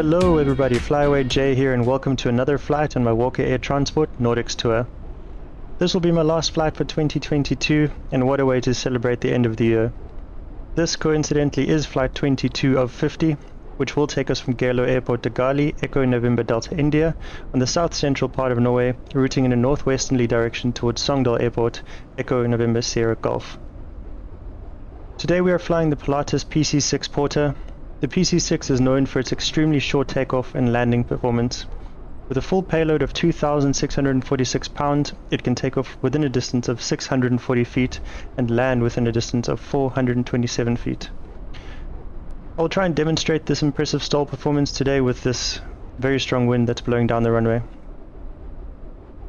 Hello everybody, Flyaway Jay here and welcome to another flight on my Walker Air Transport Nordics tour. This will be my last flight for 2022 and what a way to celebrate the end of the year. This coincidentally is flight 22 of 50, which will take us from Geilo Airport to Dagali, Echo November Delta India, on the south central part of Norway, routing in a northwesterly direction towards Sogndal Airport, Echo November Sierra Golf. Today we are flying the Pilatus PC-6 Porter. The PC-6 is known for its extremely short takeoff and landing performance. With a full payload of 2,646 pounds, it can take off within a distance of 640 feet and land within a distance of 427 feet. I will try and demonstrate this impressive stall performance today with this very strong wind that's blowing down the runway.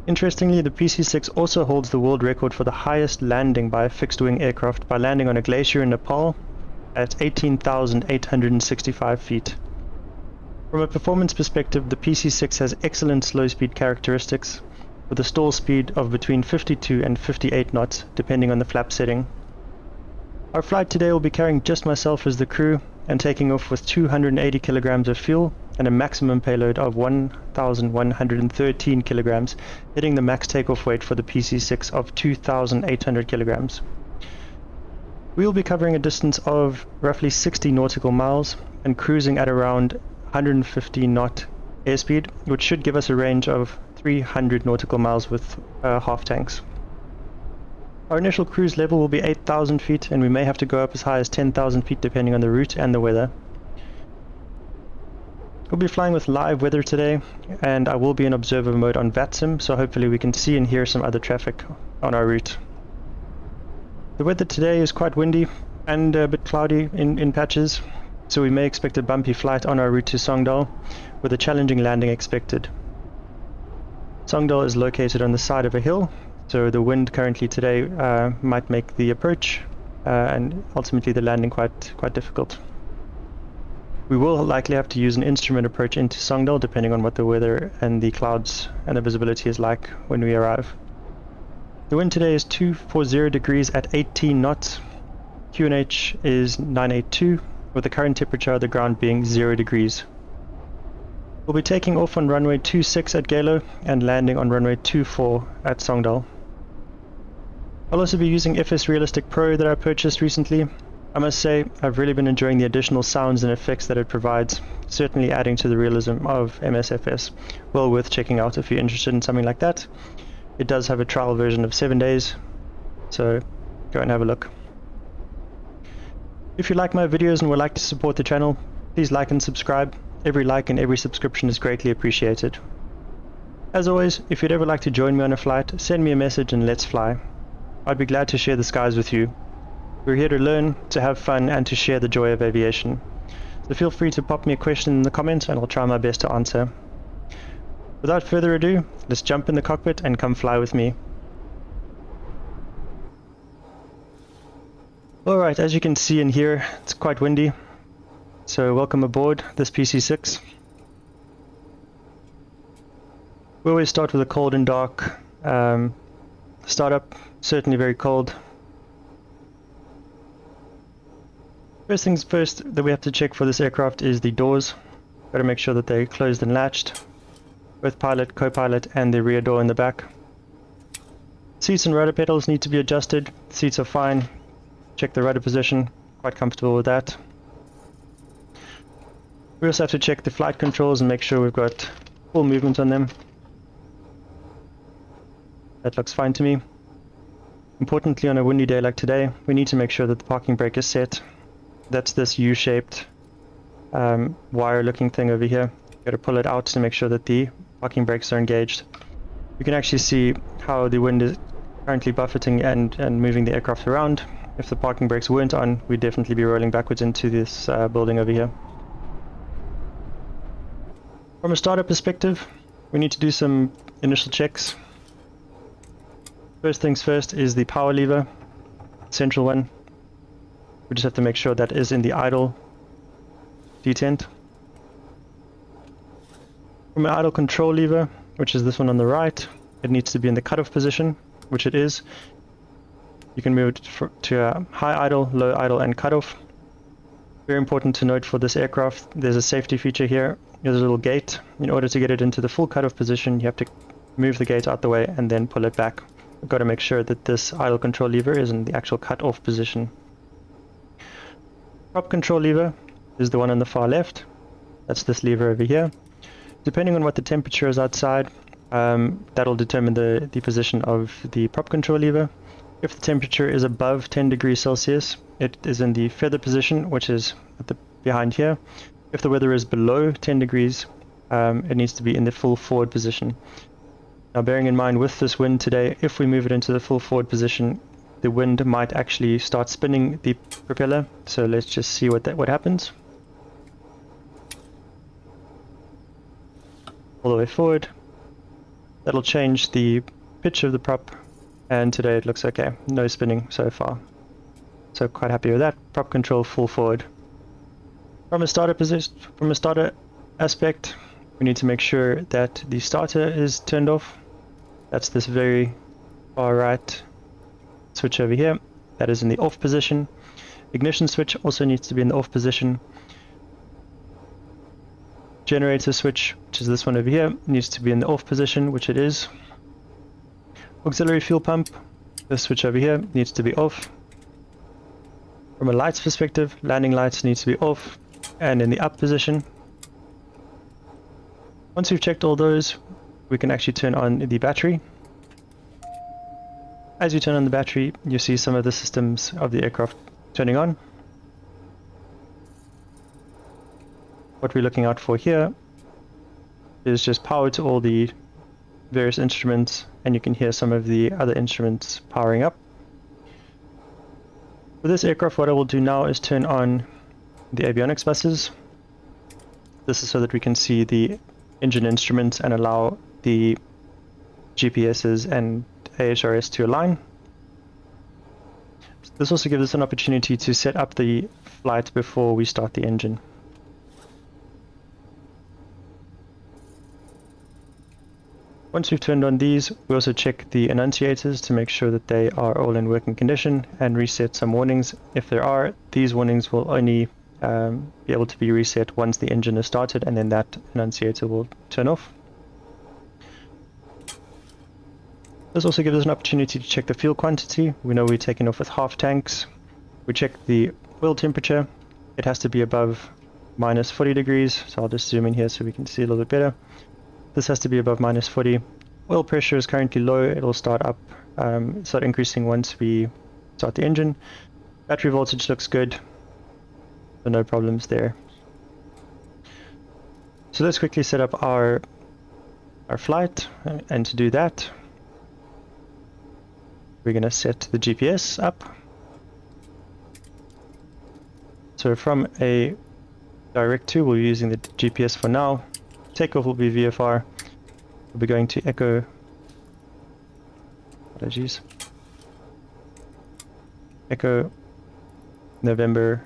Interestingly, the PC-6 also holds the world record for the highest landing by a fixed-wing aircraft by landing on a glacier in Nepal at 18,865 feet. From a performance perspective, the PC-6 has excellent slow-speed characteristics, with a stall speed of between 52 and 58 knots, depending on the flap setting. Our flight today will be carrying just myself as the crew, and taking off with 280 kilograms of fuel and a maximum payload of 1,113 kilograms, hitting the max takeoff weight for the PC-6 of 2,800 kilograms. We will be covering a distance of roughly 60 nautical miles and cruising at around 150 knot airspeed, which should give us a range of 300 nautical miles with half tanks. Our initial cruise level will be 8,000 feet and we may have to go up as high as 10,000 feet depending on the route and the weather. We'll be flying with live weather today and I will be in observer mode on VATSIM, so hopefully we can see and hear some other traffic on our route. The weather today is quite windy and a bit cloudy in patches, so we may expect a bumpy flight on our route to Sogndal, with a challenging landing expected. Sogndal is located on the side of a hill, so the wind currently today might make the approach and ultimately the landing quite difficult. We will likely have to use an instrument approach into Sogndal depending on what the weather and the clouds and the visibility is like when we arrive. The wind today is 240 degrees at 18 knots. QNH is 982, with the current temperature of the ground being 0 degrees. We'll be taking off on runway 26 at Geilo and landing on runway 24 at Sogndal. I'll also be using FS Realistic Pro that I purchased recently. I must say I've really been enjoying the additional sounds and effects that it provides, certainly adding to the realism of MSFS. Well worth checking out if you're interested in something like that. It does have a trial version of 7 days, so go and have a look. If you like my videos and would like to support the channel, please like and subscribe. Every like and every subscription is greatly appreciated. As always, if you'd ever like to join me on a flight, send me a message and let's fly. I'd be glad to share the skies with you. We're here to learn, to have fun, and to share the joy of aviation. So feel free to pop me a question in the comments and I'll try my best to answer. Without further ado, let's jump in the cockpit and come fly with me. Alright, as you can see and hear, it's quite windy. So welcome aboard this PC-6. We always start with a cold and dark startup, certainly very cold. First things first that we have to check for this aircraft is the doors. Got to make sure that they're closed and latched. Both pilot, co-pilot and the rear door in the back. Seats and rudder pedals need to be adjusted. Seats are fine. Check the rudder position. Quite comfortable with that. We also have to check the flight controls and make sure we've got full movement on them. That looks fine to me. Importantly, on a windy day like today, we need to make sure that the parking brake is set. That's this U-shaped wire looking thing over here. You've got to pull it out to make sure that the parking brakes are engaged. You can actually see how the wind is currently buffeting and moving the aircraft around. If the parking brakes weren't on, we'd definitely be rolling backwards into this building over here. From a startup perspective, we need to do some initial checks. First things first is the power lever, central one. We just have to make sure that is in the idle detent. From an idle control lever, which is this one on the right, it needs to be in the cutoff position, which it is. You can move it to high idle, low idle and cutoff. Very important to note for this aircraft, there's a safety feature here is a little gate. In order to get it into the full cutoff position, you have to move the gate out the way and then pull it back. We've got to make sure that this idle control lever is in the actual cutoff position. Prop control lever is the one on the far left. That's this lever over here. Depending on what the temperature is outside, that'll determine the position of the prop control lever. If the temperature is above 10 degrees Celsius, it is in the feather position, which is behind here. If the weather is below 10 degrees, it needs to be in the full forward position. Now, bearing in mind with this wind today, if we move it into the full forward position, the wind might actually start spinning the propeller. So let's just see what happens. All the way forward. That'll change the pitch of the prop, and today it looks okay. No spinning so far. So quite happy with that. Prop control full forward. From a starter aspect, we need to make sure that the starter is turned off. That's this very far right switch over here. That is in the off position. Ignition switch also needs to be in the off position. Generator switch, which is this one over here, needs to be in the off position, which it is. Auxiliary fuel pump, this switch over here, needs to be off. From a lights perspective, landing lights needs to be off and in the up position. Once we've checked all those, we can actually turn on the battery. As you turn on the battery, you see some of the systems of the aircraft turning on. What we're looking out for here is just power to all the various instruments, and you can hear some of the other instruments powering up. For this aircraft, what I will do now is turn on the avionics buses. This is so that we can see the engine instruments and allow the GPSs and AHRS to align. This also gives us an opportunity to set up the flight before we start the engine. Once we've turned on these, we also check the annunciators to make sure that they are all in working condition and reset some warnings. If there are, these warnings will only be able to be reset once the engine is started, and then that annunciator will turn off. This also gives us an opportunity to check the fuel quantity. We know we're taking off with half tanks. We check the oil temperature. It has to be above minus 40 degrees, so I'll just zoom in here so we can see a little bit better. This has to be above minus 40. Oil pressure is currently low. It'll start increasing once we start the engine. Battery voltage looks good, so no problems there. So let's quickly set up our flight, and to do that, we're going to set the GPS up. So from a direct to, we'll be using the GPS for now. Takeoff will be VFR. We'll be going to Echo. Apologies. Echo November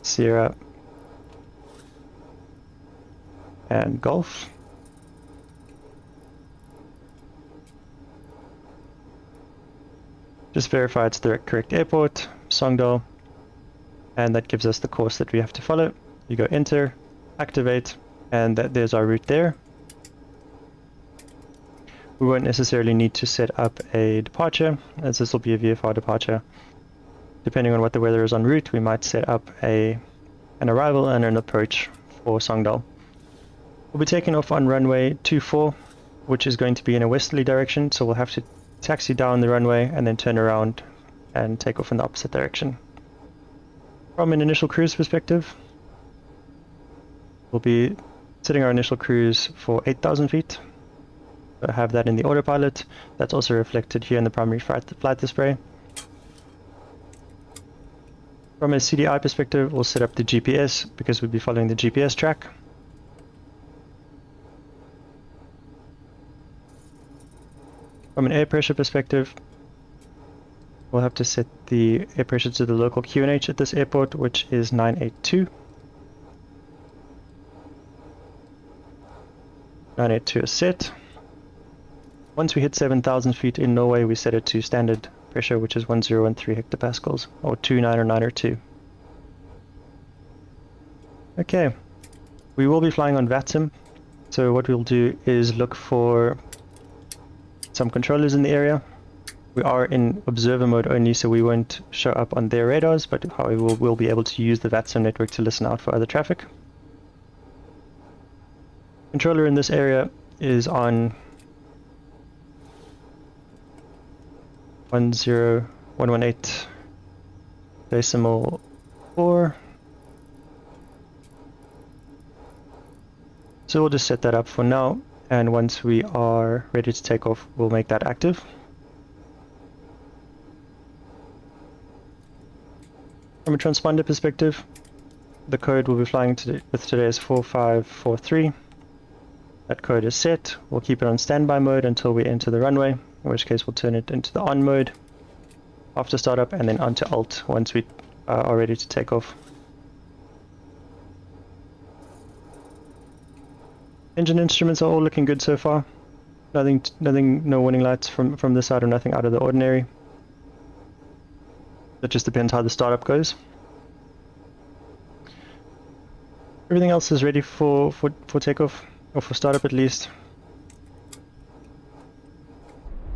Sierra and Golf. Just verify it's the correct airport, Sogndal. And that gives us the course that we have to follow. You go enter, activate, and there's our route there. We won't necessarily need to set up a departure, as this will be a VFR departure. Depending on what the weather is en route, we might set up an arrival and an approach for Sogndal. We'll be taking off on runway 24, which is going to be in a westerly direction, so we'll have to taxi down the runway and then turn around and take off in the opposite direction. From an initial cruise perspective, we'll be setting our initial cruise for 8,000 feet. I have that in the autopilot. That's also reflected here in the primary flight display. From a CDI perspective, we'll set up the GPS because we'll be following the GPS track. From an air pressure perspective, we'll have to set the air pressure to the local QNH at this airport, which is 982. 982 is set. Once we hit 7,000 feet in Norway, we set it to standard pressure, which is 1013 hectopascals, or 29 or 9 or 2. Okay, we will be flying on VATSIM, so what we'll do is look for some controllers in the area. We are in observer mode only, so we won't show up on their radars, but however we'll be able to use the VATSIM network to listen out for other traffic. Controller in this area is on 10118.4. So we'll just set that up for now, and once we are ready to take off, we'll make that active. From a transponder perspective, the code we'll be flying with today is 4543. That code is set. We'll keep it on standby mode until we enter the runway, in which case we'll turn it into the on mode after startup, and then onto alt once we are ready to take off. Engine instruments are all looking good so far. No warning lights from this side, or nothing out of the ordinary. It just depends how the startup goes. Everything else is ready for takeoff, or for startup at least.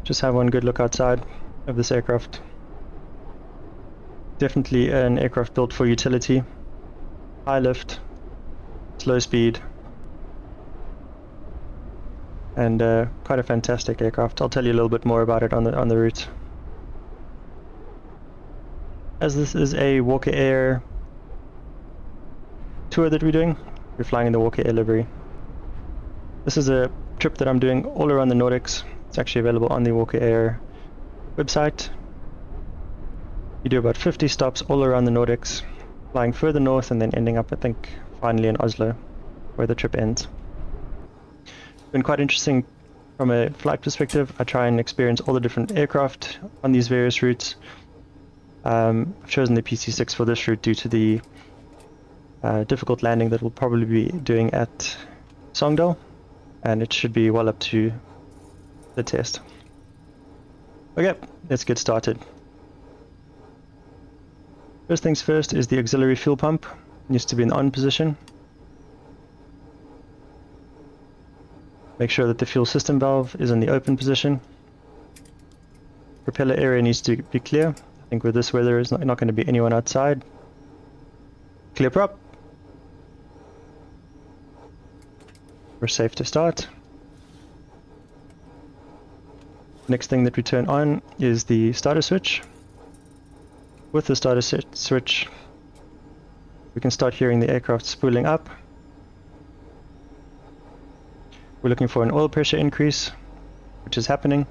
Just have one good look outside of this aircraft. Definitely an aircraft built for utility. High lift, slow speed, and quite a fantastic aircraft. I'll tell you a little bit more about it on the route. As this is a Walker Air tour that we're doing, we're flying in the Walker Air livery. This is a trip that I'm doing all around the Nordics. It's actually available on the Walker Air website. You do about 50 stops all around the Nordics, flying further north and then ending up, I think, finally in Oslo, where the trip ends. It's been quite interesting from a flight perspective. I try and experience all the different aircraft on these various routes. I've chosen the PC-6 for this route due to the difficult landing that we'll probably be doing at Sogndal, and it should be well up to the test. Okay, let's get started. First things first is the auxiliary fuel pump. It needs to be in the on position. Make sure that the fuel system valve is in the open position. Propeller area needs to be clear. I think with this weather there's not going to be anyone outside. Clear prop. We're safe to start. Next thing that we turn on is the starter switch. With the starter switch, we can start hearing the aircraft spooling up. We're looking for an oil pressure increase, which is happening.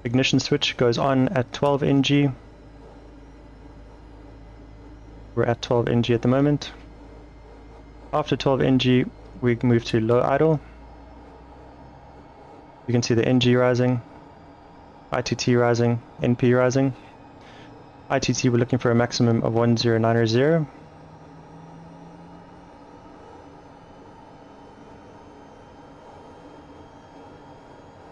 Ignition switch goes on at 12 NG. We're at 12 NG at the moment. After 12 NG, we move to low idle. You can see the NG rising, ITT rising, NP rising. ITT, we're looking for a maximum of 10900.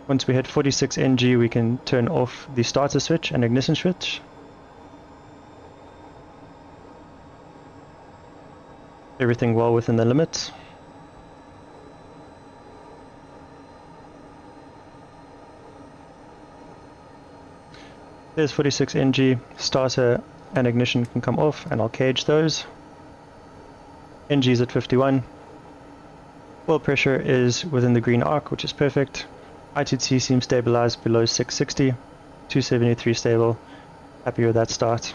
Once we hit 46 NG, we can turn off the starter switch and ignition switch. Everything well within the limits. There's 46 NG, starter and ignition can come off, and I'll cage those. NG is at 51. Oil pressure is within the green arc, which is perfect. ITT seems stabilized below 660, 273 stable. Happy with that start.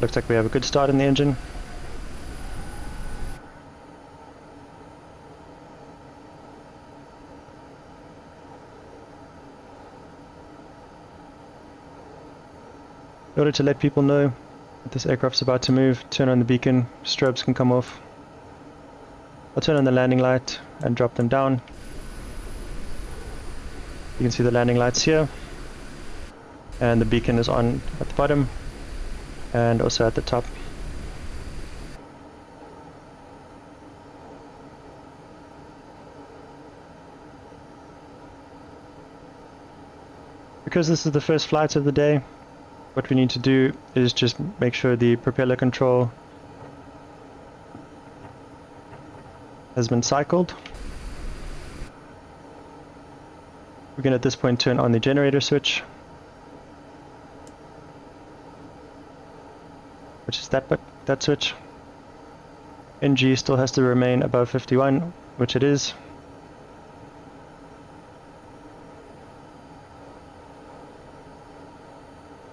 Looks like we have a good start in the engine. In order to let people know that this aircraft's about to move, turn on the beacon, strobes can come off. I'll turn on the landing light and drop them down. You can see the landing lights here, and the beacon is on at the bottom and also at the top. Because this is the first flight of the day, what we need to do is just make sure the propeller control has been cycled. We can at this point turn on the generator switch, which is that switch. NG still has to remain above 51, which it is.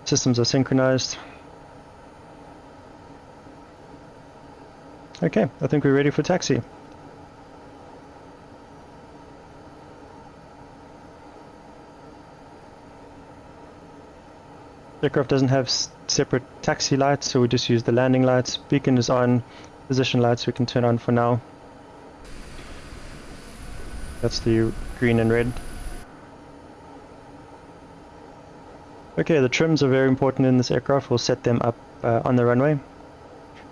Systems are synchronized. Okay, I think we're ready for taxi. The aircraft doesn't have separate taxi lights, so we just use the landing lights. Beacon is on, position lights we can turn on for now. That's the green and red. Okay, the trims are very important in this aircraft. We'll set them up on the runway.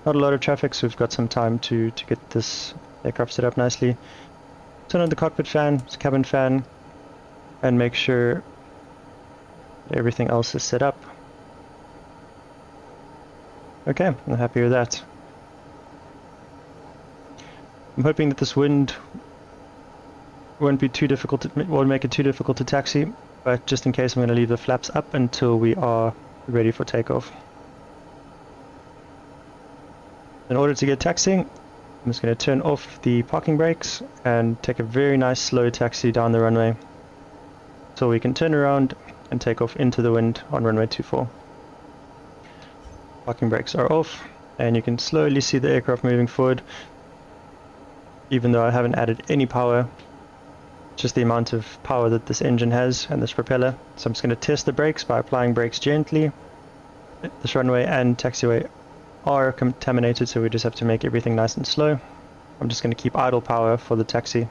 Not a lot of traffic, so we've got some time to get this aircraft set up nicely. Turn on the cockpit fan, cabin fan, and make sure everything else is set up. Okay, I'm happy with that. I'm hoping that this wind won't be too difficult, won't make it too difficult to taxi, but just in case I'm going to leave the flaps up until we are ready for takeoff. In order to get taxiing, I'm just going to turn off the parking brakes and take a very nice slow taxi down the runway so we can turn around and take off into the wind on runway 24. Parking brakes are off and you can slowly see the aircraft moving forward, even though I haven't added any power, just the amount of power that this engine has and this propeller. So I'm just going to test the brakes by applying brakes gently. This runway and taxiway are contaminated, so we just have to make everything nice and slow. I'm just going to keep idle power for the taxi.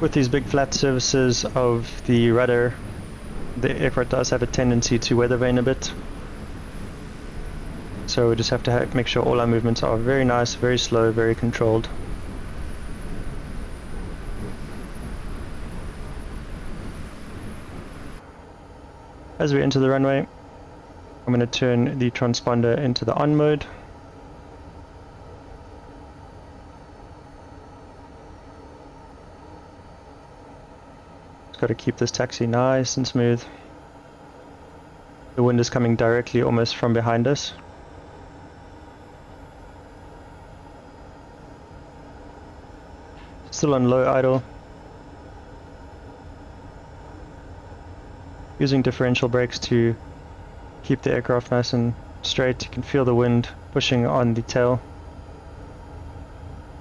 With these big flat surfaces of the rudder, the aircraft does have a tendency to weather vane a bit. So we just have to make sure all our movements are very nice, very slow, very controlled. As we enter the runway, I'm going to turn the transponder into the on mode. Got to keep this taxi nice and smooth. The wind is coming directly almost from behind us. Still on low idle. Using differential brakes to keep the aircraft nice and straight. You can feel the wind pushing on the tail.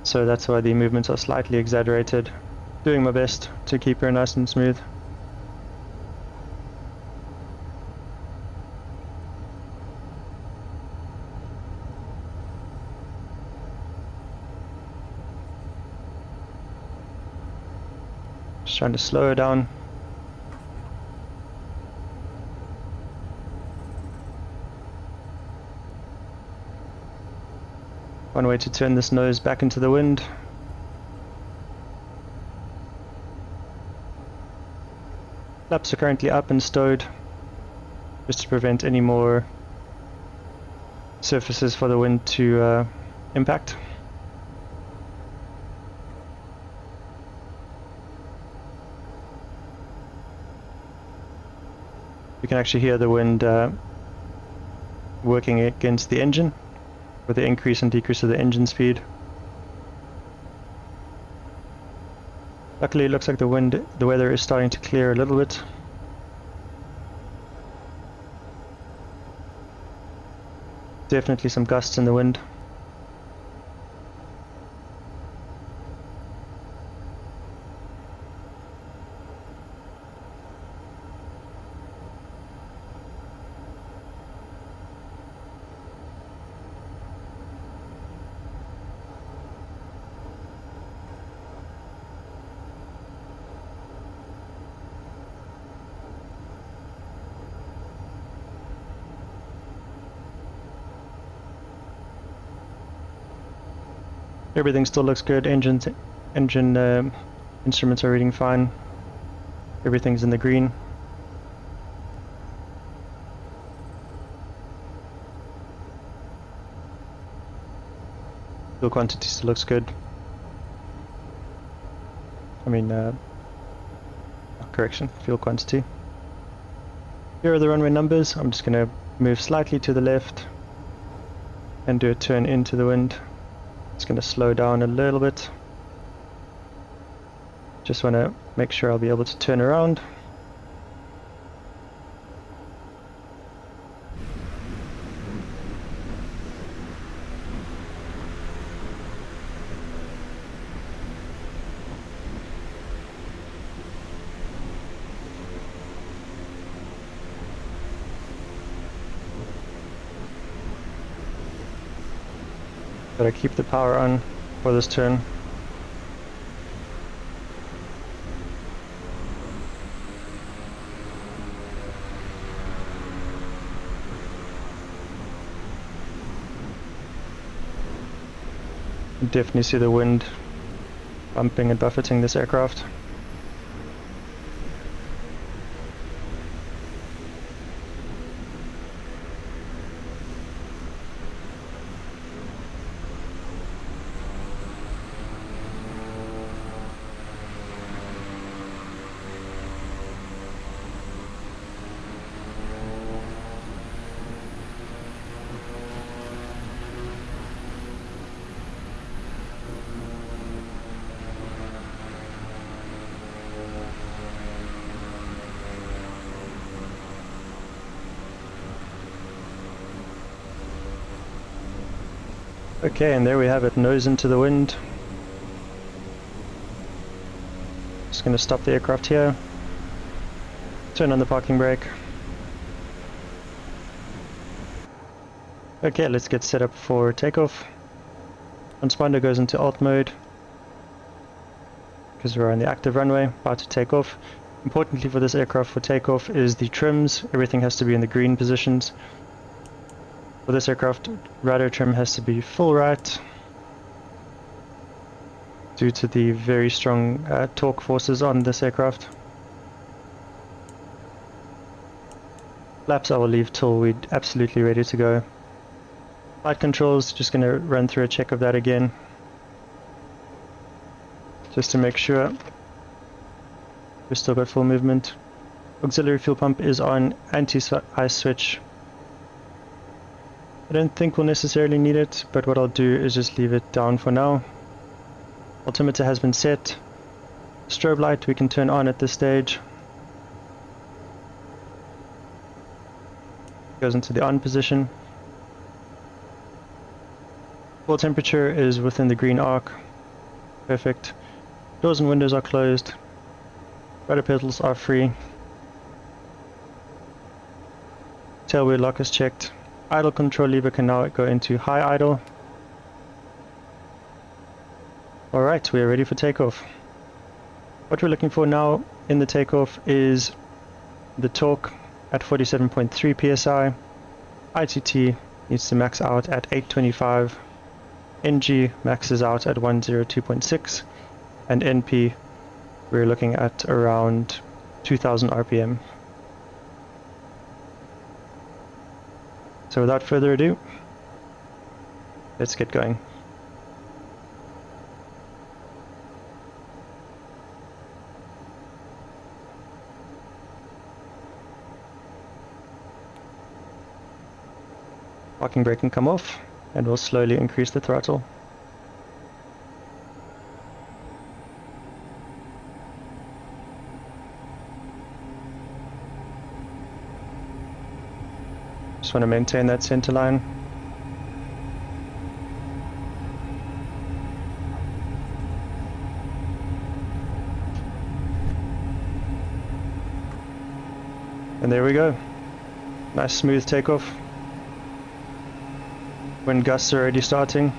So that's why the movements are slightly exaggerated. Doing my best to keep her nice and smooth. Just trying to slow her down. One way to turn this nose back into the wind. Flaps are currently up and stowed, just to prevent any more surfaces for the wind to impact. You can actually hear the wind working against the engine with the increase and decrease of the engine speed. Luckily it looks like the weather is starting to clear a little bit. Definitely some gusts in the wind. Everything still looks good. Engine instruments are reading fine. Everything's in the green. Fuel quantity still looks good. I mean, correction, fuel quantity. Here are the runway numbers. I'm just going to move slightly to the left and do a turn into the wind. It's going to slow down a little bit. Just want to make sure I'll be able to turn around. Gotta keep the power on for this turn. You definitely see the wind bumping and buffeting this aircraft. Okay, and there we have it, nose into the wind. Just going to stop the aircraft here, turn on the parking brake. Okay, let's get set up for takeoff. Transponder goes into alt mode because we're on the active runway, about to take off. Importantly for this aircraft for takeoff is the trims. Everything has to be in the green positions. For this aircraft, rudder trim has to be full right due to the very strong torque forces on this aircraft. Flaps I will leave till we're absolutely ready to go. Flight controls, just going to run through a check of that again, just to make sure we've still got full movement. Auxiliary fuel pump is on, anti-ice switch. I don't think we'll necessarily need it, but what I'll do is just leave it down for now. Altimeter has been set. Strobe light we can turn on at this stage. Goes into the on position. Fuel temperature is within the green arc. Perfect. Doors and windows are closed. Rudder pedals are free. Tailwheel lock is checked. Idle control lever can now go into high idle. Alright, we are ready for takeoff. What we're looking for now in the takeoff is the torque at 47.3 psi. ITT needs to max out at 825. NG maxes out at 102.6. And NP we're looking at around 2000 RPM. So without further ado, let's get going. Parking brake can come off, and we'll slowly increase the throttle. Just want to maintain that center line. And there we go. Nice smooth takeoff. Wind gusts are already starting.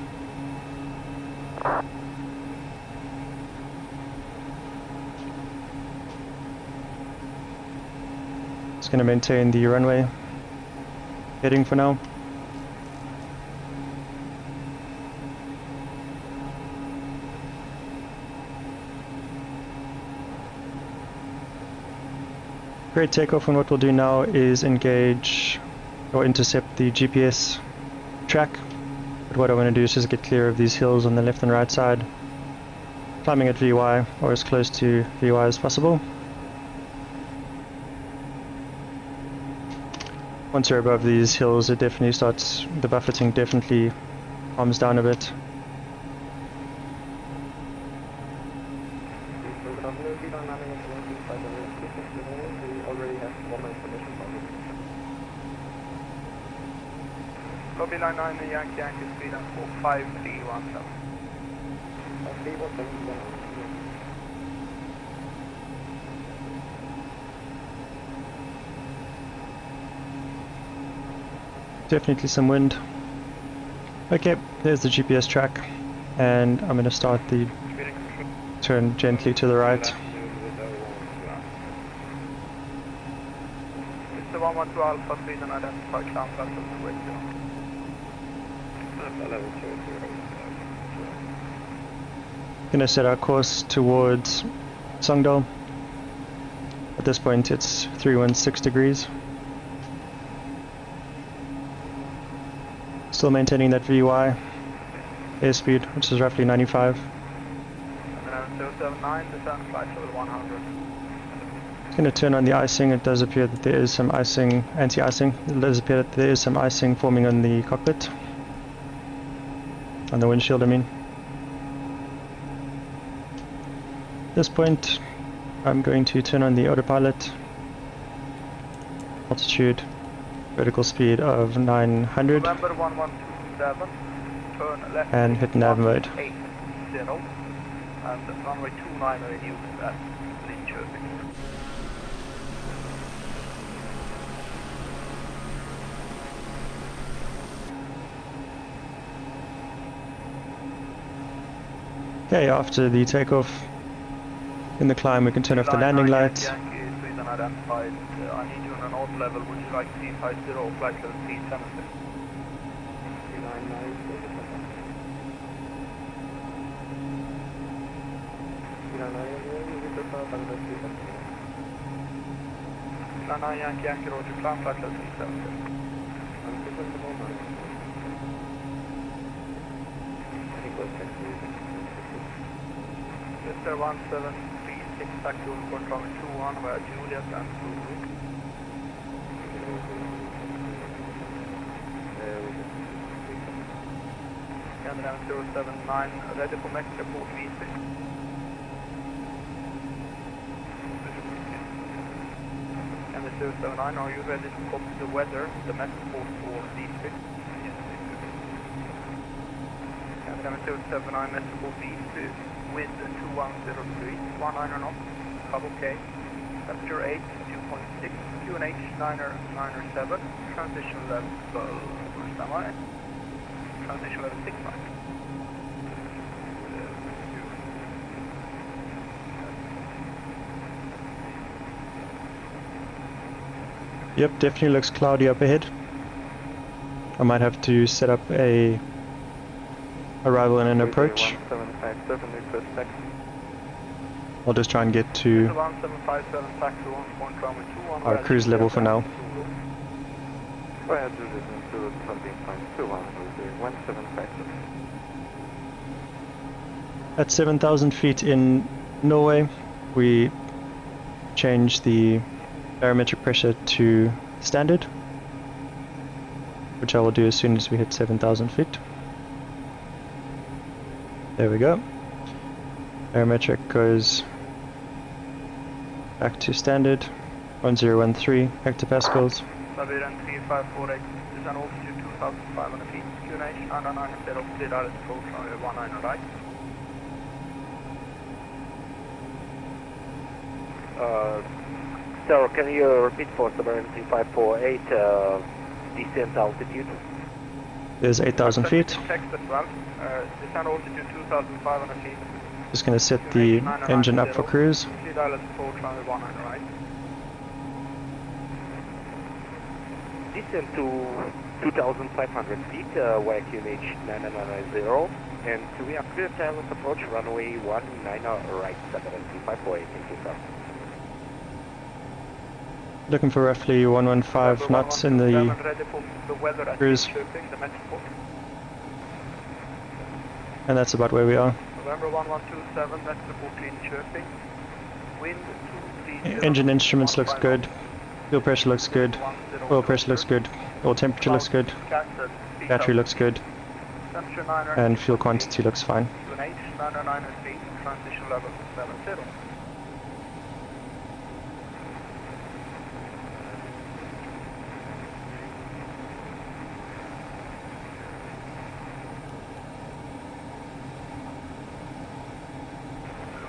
Just going to maintain the runway heading for now. Great takeoff, and what we'll do now is engage or intercept the GPS track. But what I want to do is just get clear of these hills on the left and right side, climbing at VY or as close to VY as possible. Once you're above these hills, it definitely starts, the buffeting definitely calms down a bit. Lobby line 9, the Yankee speed and 45317. Definitely some wind. Okay, there's the GPS track, and I'm going to start the turn gently to the right. Mr. 112 Alpha speed and identify climb flight of 280. Going to set our course towards Sogndal. At this point it's 316 degrees. Still maintaining that VY airspeed, which is roughly 95. And 079, descend flight level 100. Going to turn on the icing. It does appear that there is some icing, anti-icing. It does appear that there is some icing forming on the cockpit. On the windshield, I mean. At this point, I'm going to turn on the autopilot. Altitude, vertical speed of 900. November 1127, turn left. And hit nav mode. 80, and runway 29 reduced at Linköping. Okay, after the takeoff in the climb, we can turn off the landing lights. Yankee Sweden identified. I need you on an odd level. Would you like C50 flight level C70? Yankee Roger, climb flight level C70. Mr. 1736, taxi on point runway 21 via Juliet and Zulu. Canada 079, ready for Mexico Port V6. Canada 079, are you ready to copy the weather, the Mexico Port for V6? Canada 079, Mexico V6. With 2103, 19 knots, hub OK, temperature 8, 2.6, QNH 997, transition level, standby, transition level 69. Yep, definitely looks cloudy up ahead. I might have to set up a arrival and an approach. I'll just try and get to our cruise level for now. At 7,000 feet in Norway, we change the barometric pressure to standard, which I will do as soon as we hit 7,000 feet. There we go. Barometric goes back to standard, 1013 hectopascals. Sabiran 3548, descend altitude 2,500 feet, QNH 990, clear direct approach runway 19 right. Sir, can you repeat for Sabiran 3548 descent altitude? There's 8,000 feet. Text as well. Descend altitude 2,500 feet. Just going to set the engine up for cruise. Clear direct approach runway 19 right. Descend to 2,500 feet via QNH 990, and we are clear direct approach runway 19 right, Sabiran 3548. Thank you, sir. Looking for roughly 115 knots in the ready for the weather at cruise, Linköping, the Metroport. and that's about where we are. November 1127, Metroport Linköping. Wind 230. Engine instruments looks good, fuel pressure looks good, oil pressure looks good, oil temperature looks good, battery looks good, Temperature 900. and fuel quantity looks fine. QNH 909 feet, transition level 70.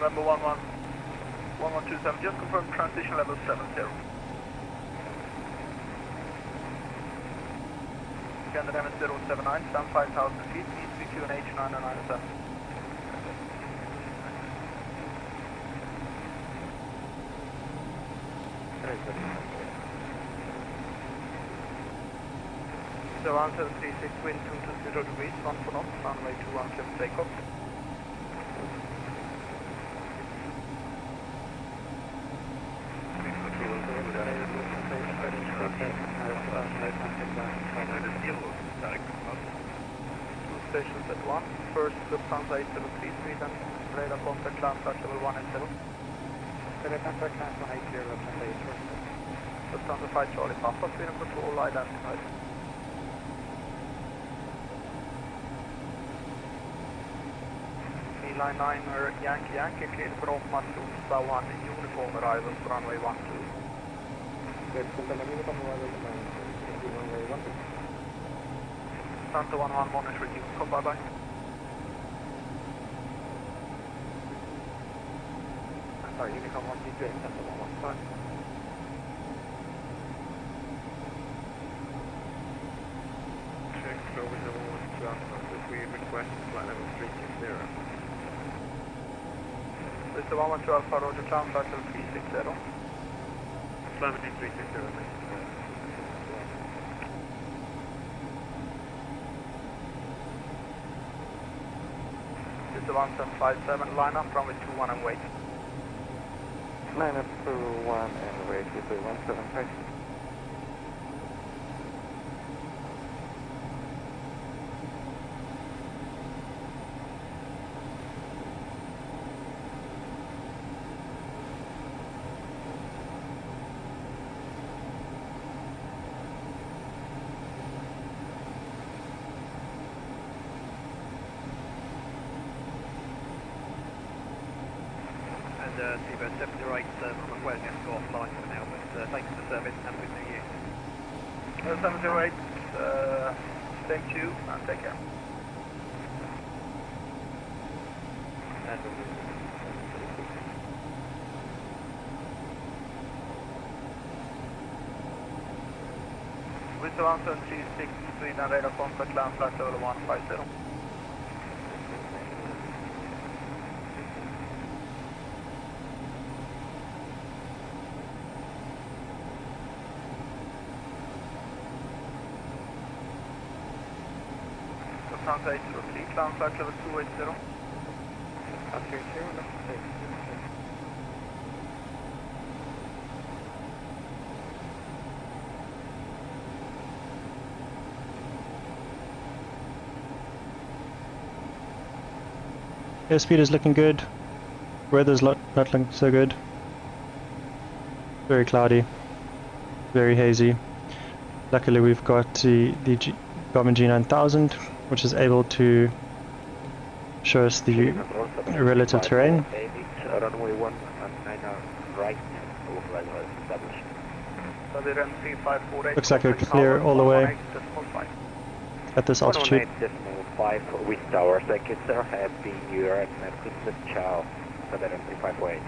November 1127, just confirm transition level 70. Canada MS079, stand 5,000 feet, needs to be QNH 997. So 1736, wind 220 degrees, 1 for knots, runway 21, clear for takeoff. Stations at 1, first Lufthansa 873 Sweden, radar contact climb flight level 180. Radar contact climb 180, Lufthansa 8 Lufthansa 5 Charlie Papa, Sweden control identified. Line 9 Yankee Yankee, cleared for off Mars 1 uniform arrivals, runway 12. Santa 11 monitor you, come bye bye. Sorry, Unicom 128, Santa 115. Check flow with the 112, we request flight level 360. This is 112 Alpha, Roger, climb flight level 360. Flight level 360, This is 1757, line up, runway 21 and wait. Line up to 1 and wait, this is 175. Seabird 78 from Wales, you have to go offline for now, but thanks for the service and have a good New Year. 708, thank you and take care. With the 1736 Sweden radar contact land flight level 150. Lufthansa 803, climb flight level 280. Airspeed is looking good. Weather's not looking so good. Very cloudy. Very hazy. Luckily we've got the Garmin G9000, which is able to show us the relative terrain. Runway 1 and right, established. Looks like we're clear all the way at this altitude. 118.5 wind tower, second sir, happy new year and Christmas, ciao, 73548.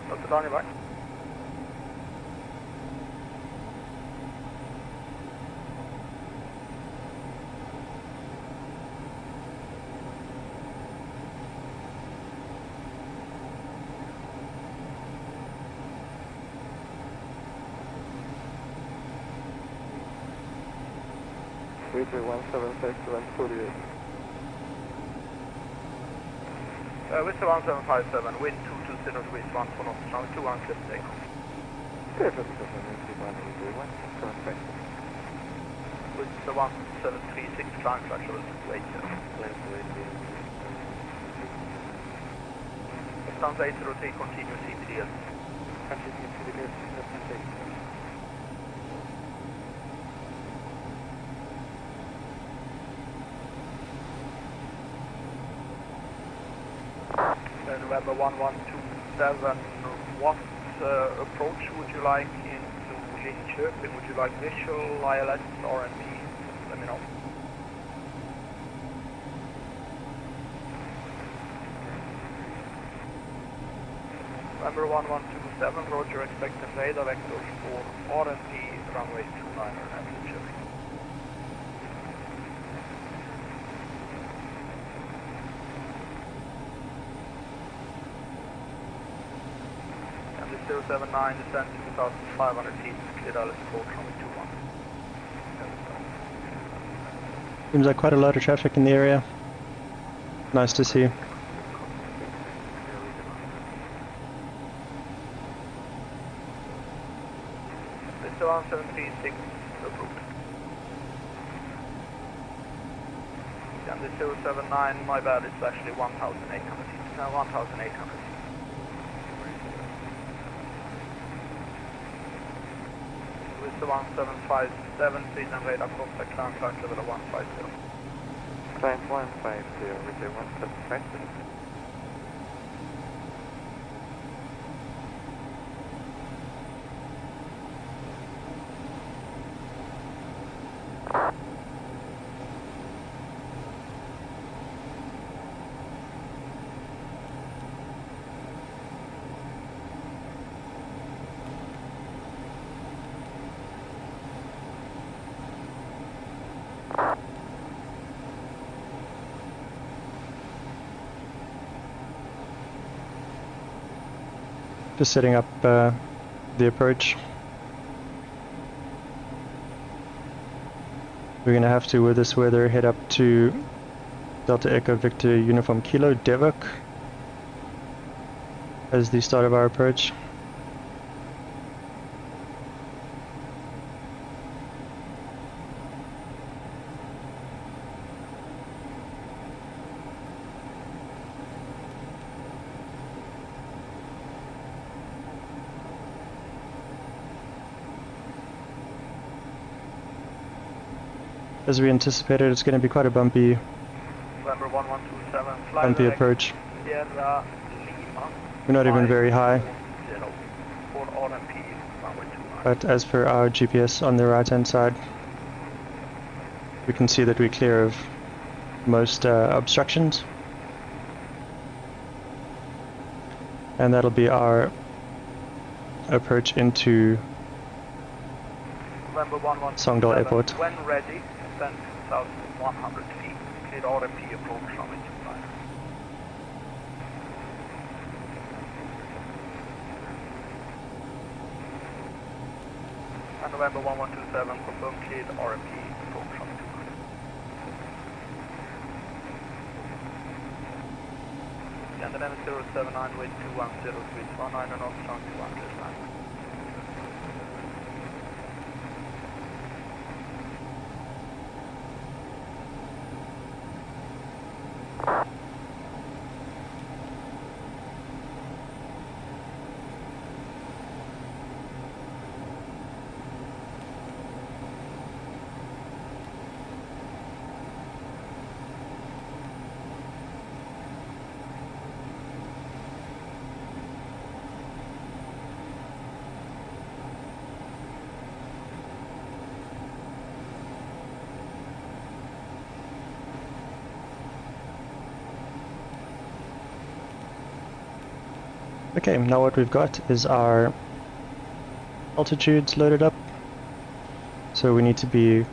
Dr. Daniel, back. With 176 to 148. With 1757, wind 220 degrees, 1 for knots, runway 21, clear for takeoff. With the 1736 trunk actual weight. Sounds 803, continue CPDL. Continue CPDL, November 1127, what approach would you like into Linköping? Would you like visual, ILS, RNP? Let me know. November 1127, Roger, expecting radar vectors for RNP, runway 29er at Linköping. And the 079 descent 2,500 feet, cleared ILS approach runway 21. Seems like quite a lot of traffic in the area. Nice to see. Mr. 1736 approved. And the 079, my bad, it's actually 1,800 feet. No, 1,800 feet. Mr. 1757, please and radar contact climb flight level of 150. Climb 150, with the 175. Just setting up the approach. We're going to have to, with this weather, head up to Delta Echo Victor Uniform Kilo, Devok, as the start of our approach. As we anticipated, it's going to be quite a bumpy November 1127, fly bumpy approach. Sierra Lima. We're not even very high, For RNP, runway 29. but as per our GPS on the right hand side, we can see that we're clear of most obstructions. And that'll be our approach into November 1127, Sogndal Airport. when ready, descend 2,100 feet, clear RMP approach runway 29. And November 1127, confirm cleared RMP approach runway 29. And then 079 with 210 with 19 and off trunk 209. Okay, now what we've got is our altitudes loaded up. So we need to be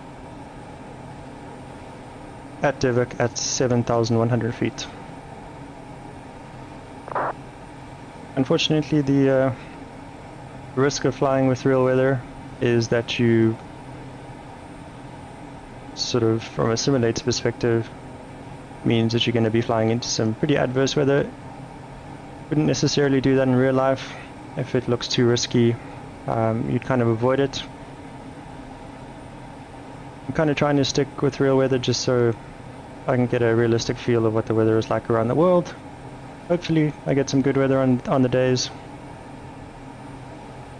at Devok at 7,100 feet. Unfortunately, the risk of flying with real weather is that you sort of, from a simulator perspective, means that you're going to be flying into some pretty adverse weather. Wouldn't necessarily do that in real life. If it looks too risky, you'd kind of avoid it. I'm kind of trying to stick with real weather just so I can get a realistic feel of what the weather is like around the world. Hopefully I get some good weather on the days.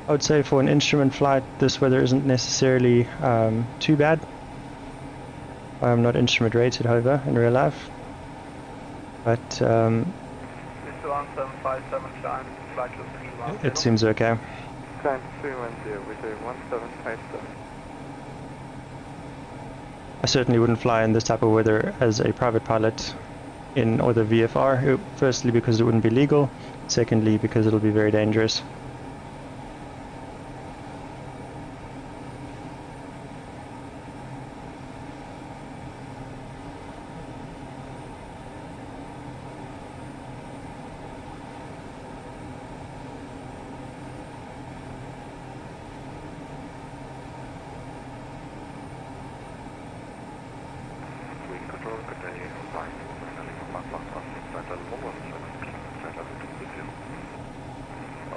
I would say for an instrument flight this weather isn't necessarily too bad. I'm not instrument rated, however, in real life. But Mr. 1757 climb, flight level 310. it seems okay. Climb 310 with a 1757. I certainly wouldn't fly in this type of weather as a private pilot in or the VFR. Firstly because it wouldn't be legal, secondly because it'll be very dangerous.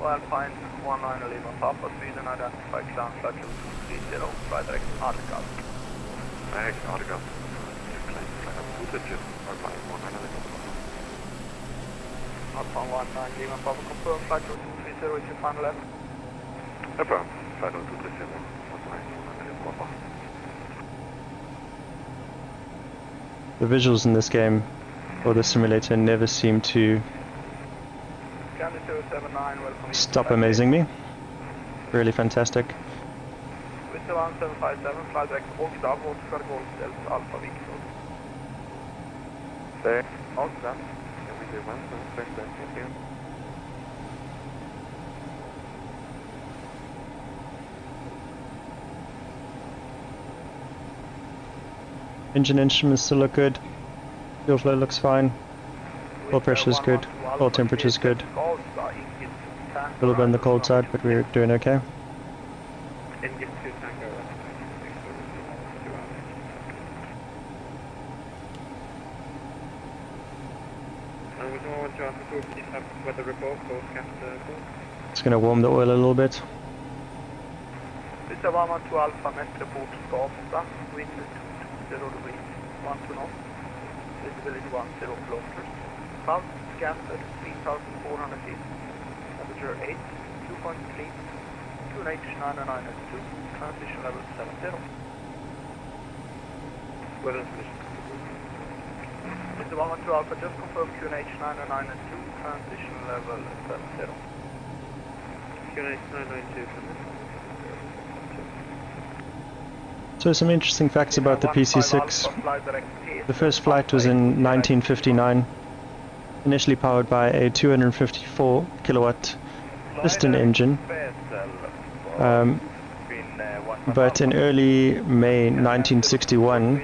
Alpine 19 Lima Papa, Sweden, identify climb flight level 230, fly direct Addons. Direct Addons. Climb flight level 230, Alpine 19 Lima Papa. Alpine 19 Lima Papa, confirm flight level 230 is your final level. Affirm, flight level 230, Alpine 19 Lima Papa. The visuals in this game or the simulator never seem to stop amazing me. Really fantastic. Mr. 1757, fly direct Sogndal, Walker Golf Delta Alpha Victor. There, Sogndal, MSFS 1757. Engine instruments still look good. Fuel flow looks fine. Oil pressure is good. Oil temperature is good. A little bit on the cold side, but we're doing okay. It's going to warm the oil a little bit. Mr. 112 Alpha, Met report Skavsta, wind 220 degrees, 1 knots, visibility 10 kilometers, south scattered 3,400 feet, temperature 8, 2.3, 2H99 at 2, transition level 70. Weather condition. Mr. 112 Alpha, just confirm QNH999 at 2, transition level 70. QNH992 from this. So some interesting facts about the PC-6. The first flight was in 1959, initially powered by a 254 kilowatt piston engine, but in early May 1961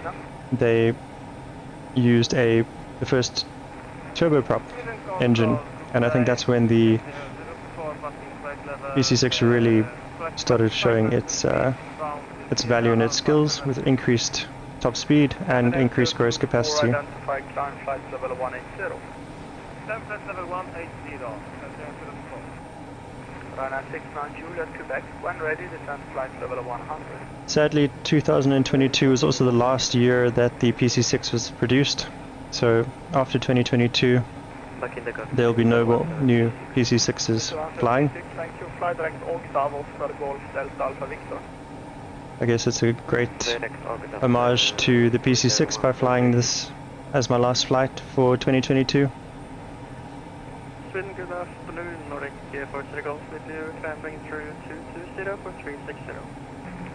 they used the first turboprop engine, and I think that's when the PC-6 really started showing its value and its skills with increased top speed and increased gross capacity. Identify climb flight level 180. Climb flight level 180. Ryanair 69 Juliet, Quebec. When ready, descend flight level 100. Sadly, 2022 was also the last year that the PC-6 was produced. So after 2022, there will be no more new PC-6s flying. Thank you. Fly direct Ogtav, Oscar Golf Delta Alpha Victor. I guess it's a great homage to the PC-6 by flying this as my last flight for 2022. Sweden, good afternoon. Nordic Fortune Golf with you, climbing through 220 for 360.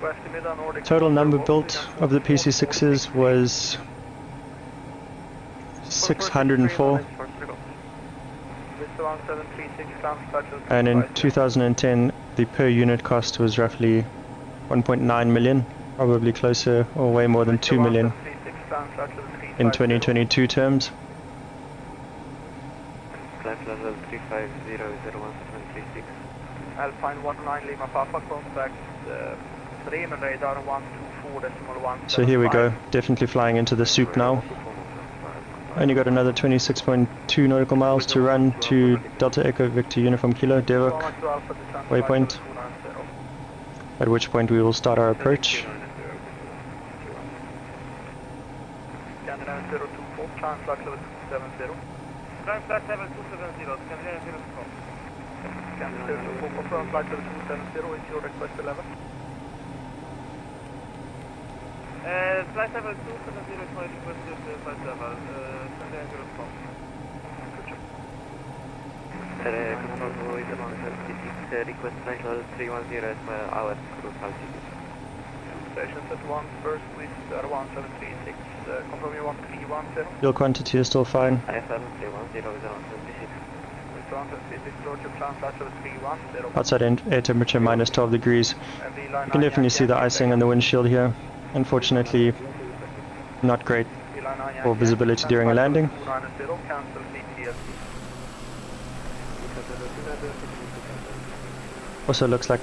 West Midday Nordic. Total number built of the PC-6s was 604, and in 2010 the per unit cost was roughly 1.9 million, probably closer or way more than 2 million in 2022 terms. Flight level 3500136. Alpine 19 Lima Papa, contact Bremen radar 124.175. So here we go, definitely flying into the soup now. Only got another 26.2 nautical miles to run to Delta Echo Victor Uniform Kilo, Devok waypoint, at which point we will start our approach. Scandinavian 024, climb flight level 270. Climb flight level 270, Scandinavian 024. Scandinavian 024, confirm flight level 270, is your request 11? Flight level 270 is my requested flight level, Scandinavian 024. Control Norway, PC-6, request flight level 310 as our cruise altitude. Stations at 1, first with 1736, confirm you want 310. Fuel quantity is still fine. IFL 310 is around 76. With 176, Roger, climb flight level 310. Outside air temperature minus 12 degrees. You can definitely see the icing on the windshield here. Unfortunately, not great for visibility during a landing. Also looks like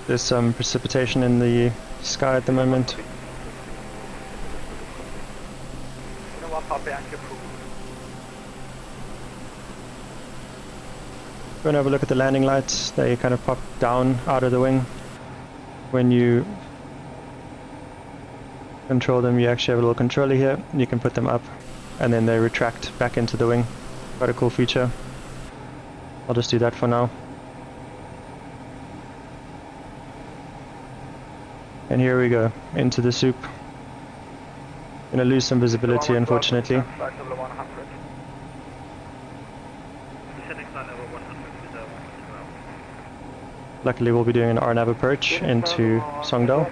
there's some precipitation in the sky at the moment. Go and have a look at the landing lights. They kind of pop down out of the wing. When you control them, you actually have a little controller here. You can put them up and then they retract back into the wing. Quite a cool feature. I'll just do that for now. And here we go, into the soup. Gonna lose some visibility, unfortunately. Luckily we'll be doing an RNAV approach into Sogndal.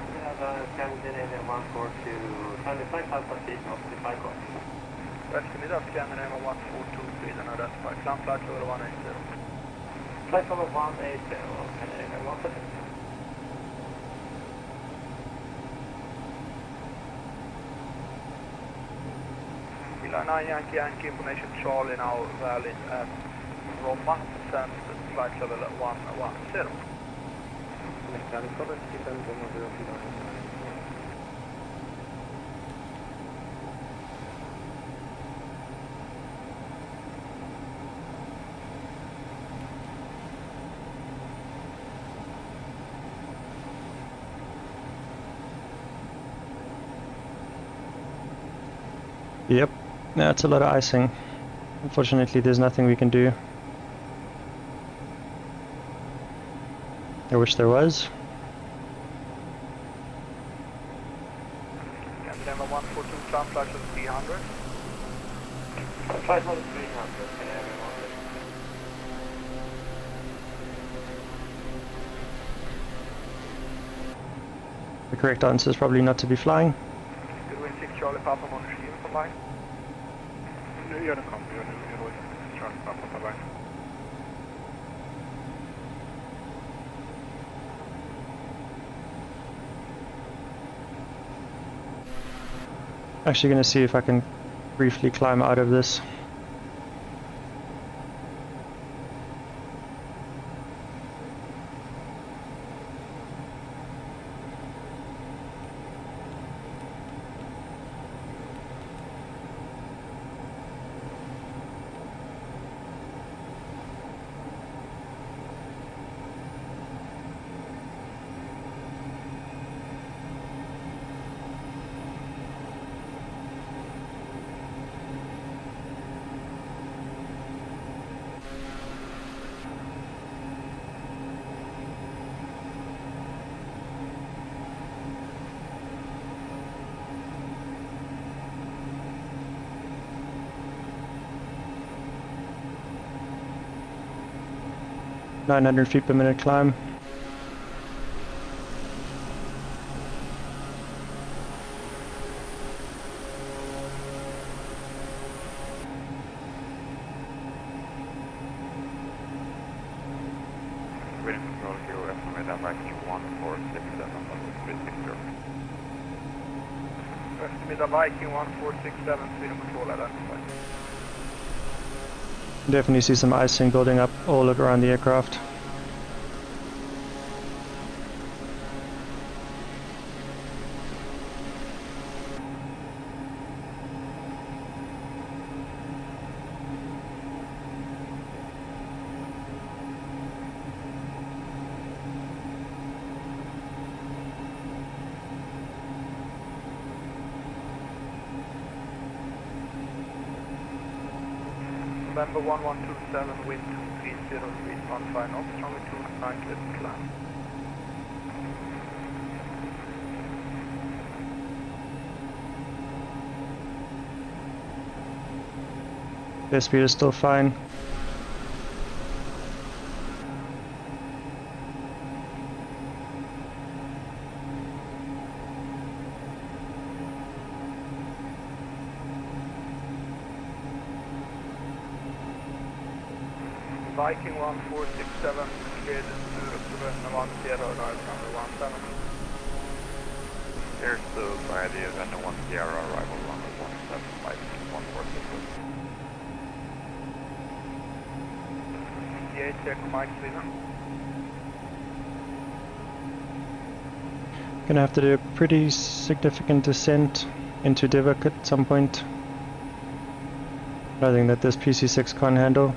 Flight level 180, Kilo 9 Yankee information Charlie now valid at Roma, send flight level 110. Yep, that's a lot of icing. Unfortunately, there's nothing we can do. I wish there was. Scandinavia 142, climb flight level 300. Flight level 300, Scandinavia 1. The correct answer is probably not to be flying. Good wind 6 Charlie Papa Monster uniform line. Nu gör det kom, gör det. Charlie Papa på väg. Actually gonna see if I can briefly climb out of this. .900 feet per minute climb. Wind control here, estimate that back to 1467, 360. Estimate Viking 1467, Sweden control identified. Definitely see some icing building up all around the aircraft. November 1127, wind 230 degrees 15 knots, runway 29, clear to climb. The speed is still fine. Viking 1467, cleared to November 10, arrive runway 17. Here's to by the Vendor 1 Sierra arrival runway 175 146. ETA check Mike Sweden. Gonna have to do a pretty significant descent into Divok at some point. Nothing that this PC-6 can't handle.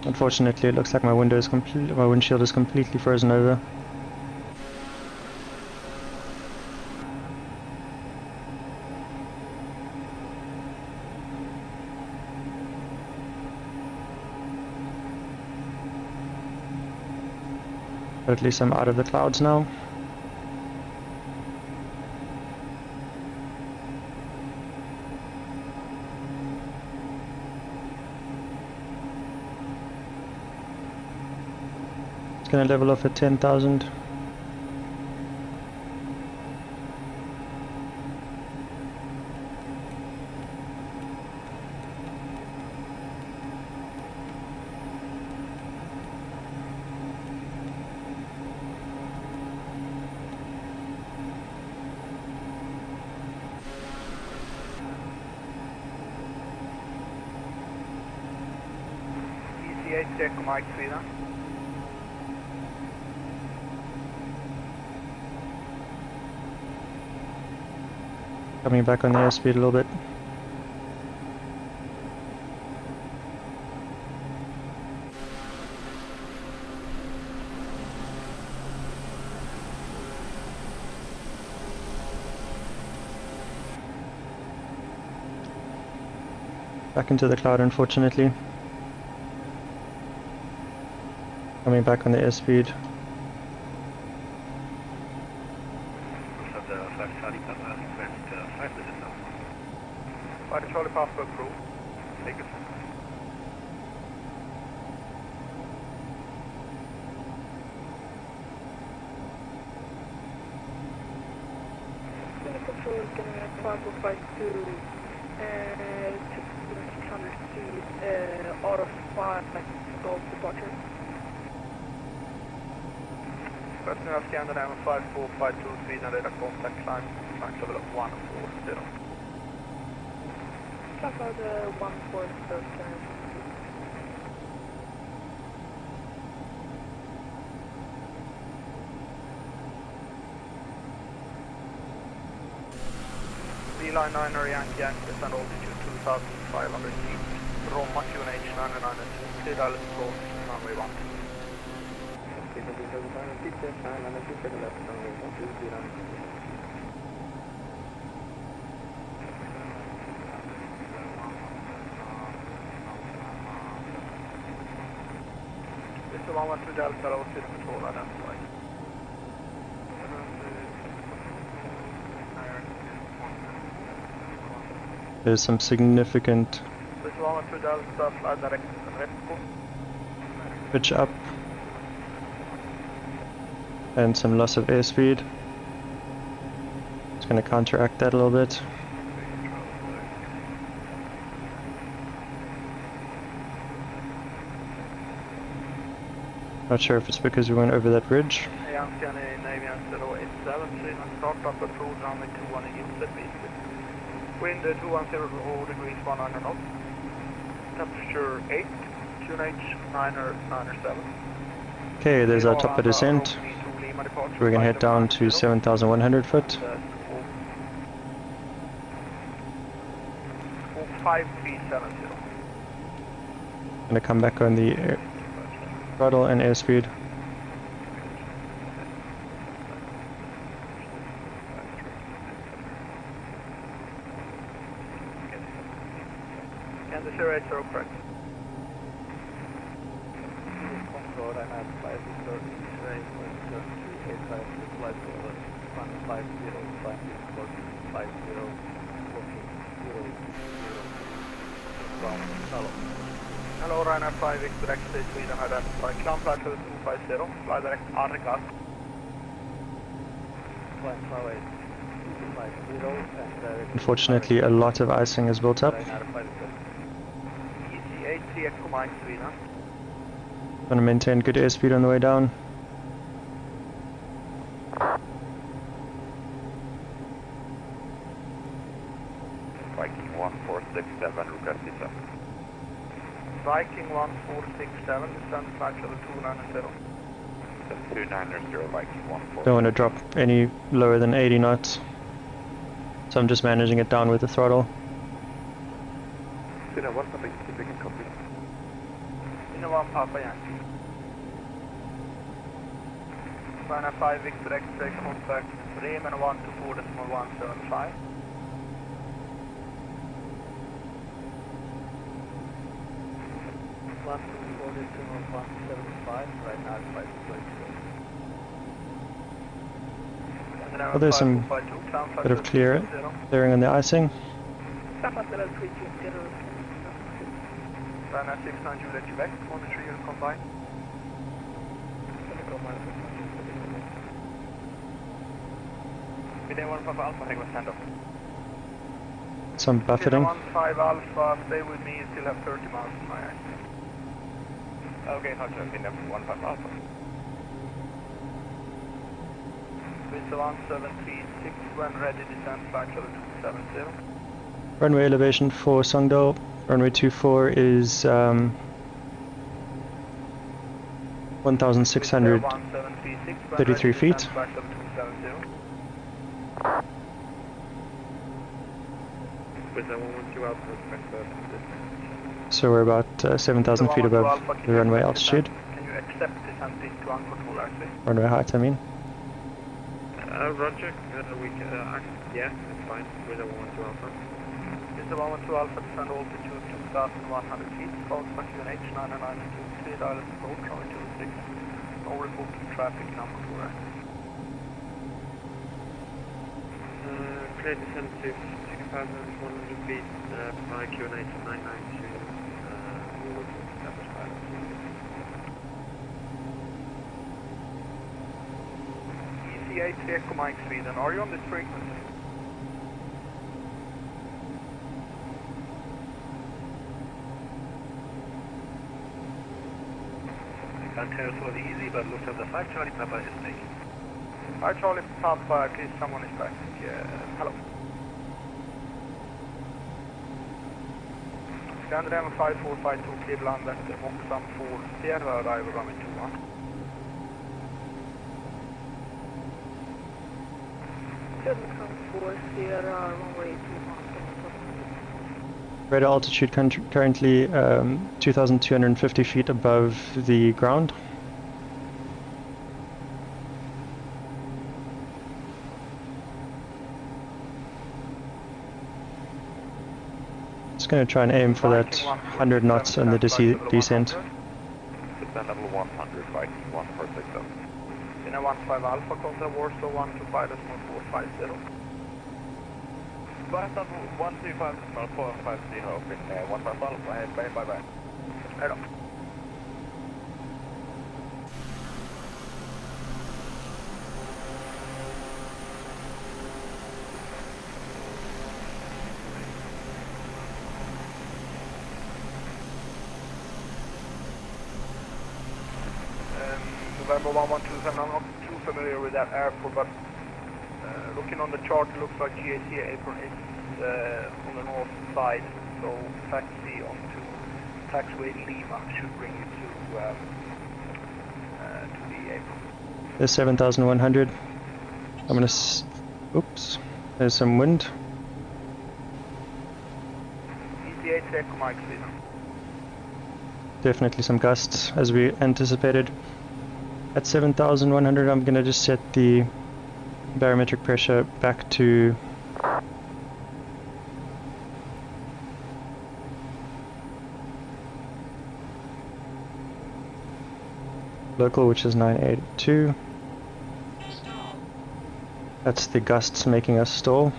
Unfortunately, it looks like my windshield is completely frozen over. But at least I'm out of the clouds now. It's gonna level off at 10,000. ETA check Mike Sweden. Coming back on the airspeed a little bit. Back into the cloud, unfortunately. Coming back on the airspeed. Flight Charlie Papa approved. Take it. Control is getting a 5452 and 600 feet out of 5 Gulf departure. Personnel Scandinavian 5452 Sweden, radar contact climb level of 140. Check out the 140. Line 9 Yankee Access and altitude 2,500 feet. Roma QNH 99 and clear Dallas approach runway 1. This is 112 Delta, all system control identified. There's some significant This is 112 Delta, fly direct to Repco. pitch up and some loss of airspeed. It's going to counteract that a little bit. Not sure if it's because we went over that ridge. Yankee Navy 087, Sweden, start up approved runway 21 in Uppbeat. Wind 210 degrees 100 knots. Temperature 8, QNH 997. Okay, there's our top of descent. We're going to head down to 7,100 foot. 5370. Going to come back on the throttle and airspeed. 080, correct. Control, I have 5 Victor X-ray, turn to 85, flight over, 150, climbing for 50, walking 0, hello. Hello, Ryanair 5 Victor X-ray, Sweden, identify. Climb flight level 250, fly direct Arga. Climb flight 250 and direct. Unfortunately, a lot of icing is built up. Ryanair 5 Victor. EC83 Echo Mike, Sweden. Going to maintain good airspeed on the way down. Viking 1467, request descent. Viking 1467, descend flight level 290. 290, Viking 14. Don't want to drop any lower than 80 knots. So I'm just managing it down with the throttle. Sina 1 something, keep it copy. Sina 1 Papa Yankee. Ryanair 5 Victor X-ray, contact Bremen 124.175. Oh, there's some bit of clearing on the icing. Ryanair 69 Juliet Quebec, 1-3 unit combined. Midday 1 Papa Alpha, take a stand-up. Some buffeting. 1 5 Alpha, stay with me, you still have 30 miles in my eye. Okay, Hutch, I've been there for 1 5 Alpha. Vista 1736, when ready, descend flight level 270. Runway elevation for Sogndal. Runway 24 is 1,633 feet. So we're about 7,000 feet above the runway altitude. Can you accept descent into uncontrolled airspace? Runway height, I mean. Roger, we can, yeah, it's fine, with a 112 Alpha. Vista 112 Alpha, descend altitude 2,100 feet, Volkswagen QNH 992, 3 dialers approach, runway 26, no reporting traffic in uncontrolled airspace. Clear descent to 2,100 feet, by QNH 992, we will establish pilot. EC83 Echo Mike, Sweden, are you on this frequency? I can't tell so easy, but looks at the 5 Charlie Papa is taking. 5 Charlie Papa, please someone is back. Hello. Scandinavian 5452 Cleveland, that's the Oxfam 4 Sierra, arrival runway 21. Sierra, runway 21. Radar altitude currently 2,250 feet above the ground. Just going to try and aim for that 100 knots on the descent. Descend level 100, Viking 1467. Sina 15 Alpha, contact Warsaw 125.450. Basta 125.450, open 15 Alpha, head bye. Hello. November 1127, I'm not too familiar with that airport, but looking on the chart, it looks like GAC Airport is on the north side, so taxi onto taxiway Lima should bring you to the airport. There's 7,100. I'm gonna oops, there's some wind. EC8 Echo Mike, please. Definitely some gusts as we anticipated. At 7,100 I'm gonna just set the barometric pressure back to Local, which is 982. That's the gusts making us stall.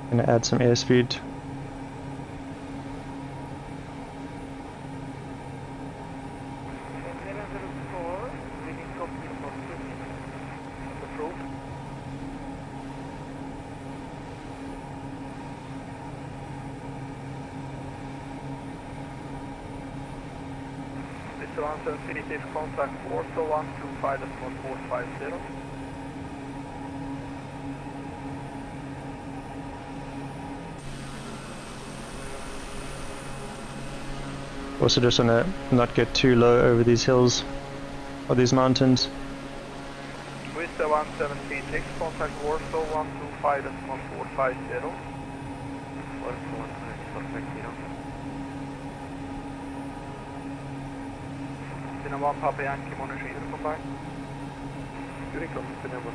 Gonna add some airspeed. This contact Warsaw 125.450. Also just wanna not get too low over these hills or these mountains. Vista 1736, contact Warsaw 125.450. Dina 1 Papa Yankee Monarchy, come by. You're close to the 150.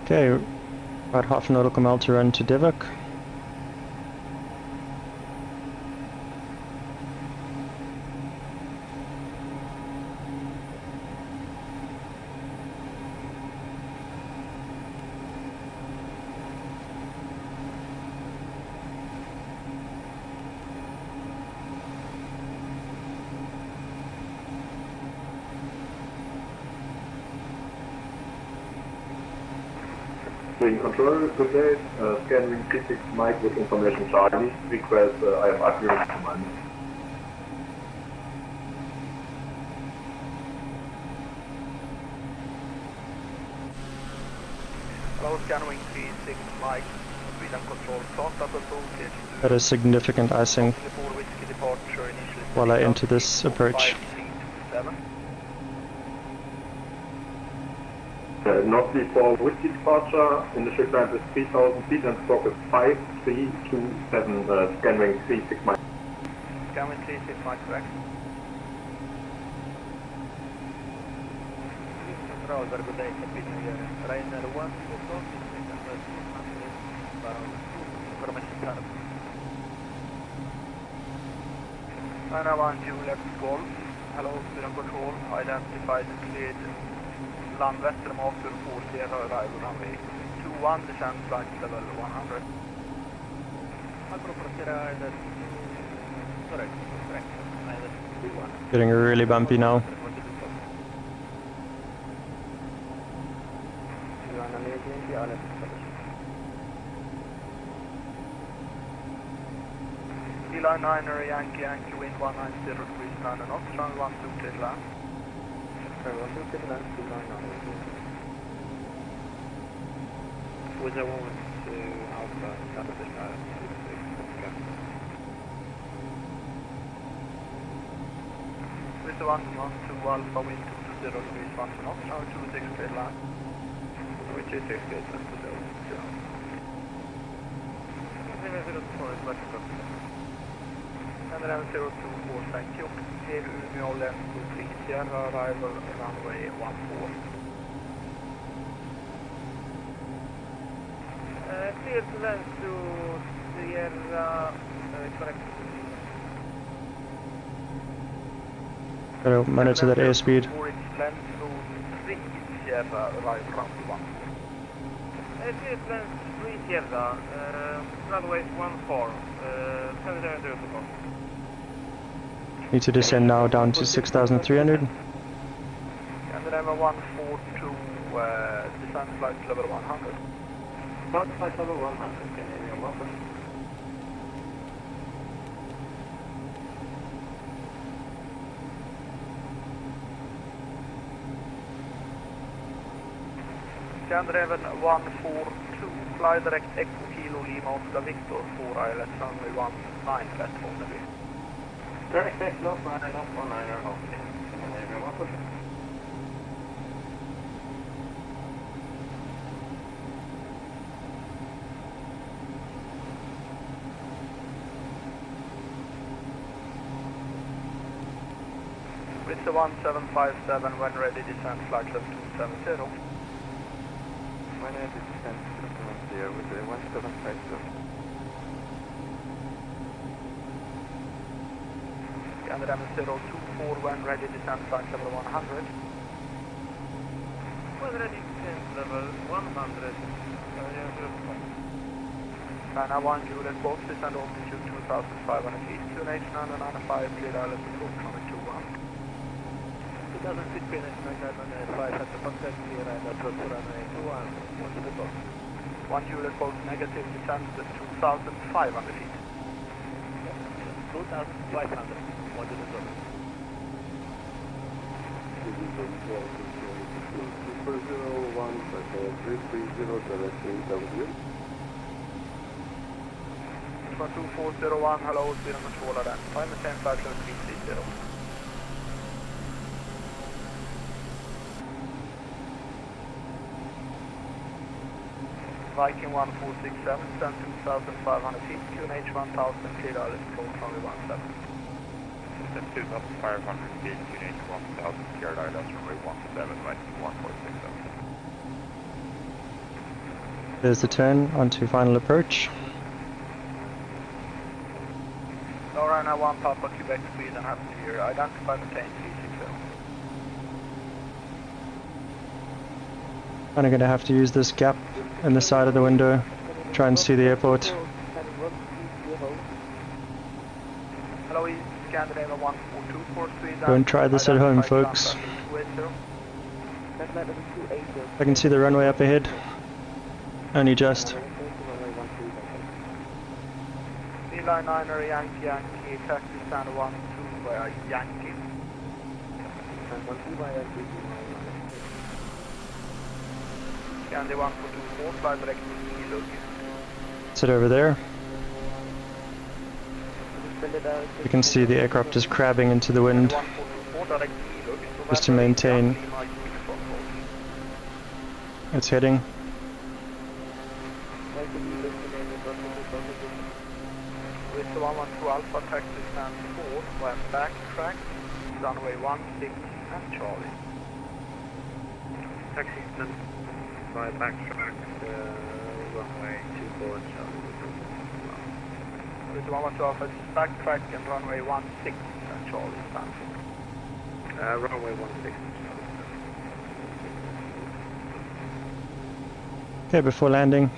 Okay, about half a nautical mile to run to Divok. In control, good day. Scanning PC-6 Mike with information Charlie. Request I am accurate command. Hello, scanning PC-6 Mike. Sweden control. Sogndal Airport. That is significant icing while I enter this approach. Not before whiskey departure, initial climb is 3000 feet and stroke is 5327, scanning 36 miles. Scanning 36 miles, correct. Browser, good day, Rainer 1, information card. Rainer 1, Juliet Golf. Hello, Sweden control, identified cleared. Land väster om avtur 4 Sierra arrival runway 21, descend flight level 100. Getting really bumpy now. Line 9er Yankee wind 190 degrees 9 knots, run 12 clear land. Was there one to Alpha, Saturday night, 6, With the 112 Alpha wind 220 degrees 1 knots, now 26 clear land. 26 clear land to 0. And then 024, thank you. Here Umeå left to 3 Sierra arrival runway 14. Clear to land to Sierra, correct. Gotta monitor that airspeed. Land to 3 Sierra arrival runway 14. Clear to land 3 Sierra, runway 14, 700 to go. Need to descend now down to 6,300. And then I'm a 142, descent flight level 100. Start flight level 100, Canadian Walker. Skyndriven 142, fly direct Echo Kilo Lima Oscar Victor 4 ILS runway 19 platform heavy. Direct Echo Lima 19er okay. Canadian Walker. With the 1757, when ready, descend flight level 270. When I descend here with the 1757. Under MS024, when ready, descend flight level 100. When ready, descend level 100. China 1, Juliet Box, descend altitude 2,500 feet, QNH 995, clear island approach runway 21. 2000 feet, QNH 995, at the contact clear island approach runway 21. One to the box. 1 Juliet Box, negative, descend 2,500 feet. 2,500. One to the box. 2401, hello, Sweden control identify, maintain flight level 330. Viking 1467, descend 2,500 feet, QNH 1000, clear island approach runway 17. Descend 2,500 feet, QNH 1000, clear island runway 17, Viking 1467. There's the turn onto final approach. Lorena 1 Papa Quebec Sweden, happy New Year. Identify maintain 360. I'm going to have to use this gap in the side of the window, try and see the airport. Hello, East Scandinavia 142 for Sweden. Don't try this at home, folks. I can see the runway up ahead. Only just. Line 9er Yankee, taxi stand 1, 2 by Yankee. Scandi 1424, fly direct to Geilo. Sit over there. You can see the aircraft is crabbing into the wind, just to maintain its heading. With the 112 Alpha, taxi stand 4, via backtrack, runway 16 and Charlie. Taxi stand by backtrack, runway 24 and Charlie. With the 112 Alpha, backtrack and runway 16 and Charlie stand 4. Runway 16. Okay, before landing,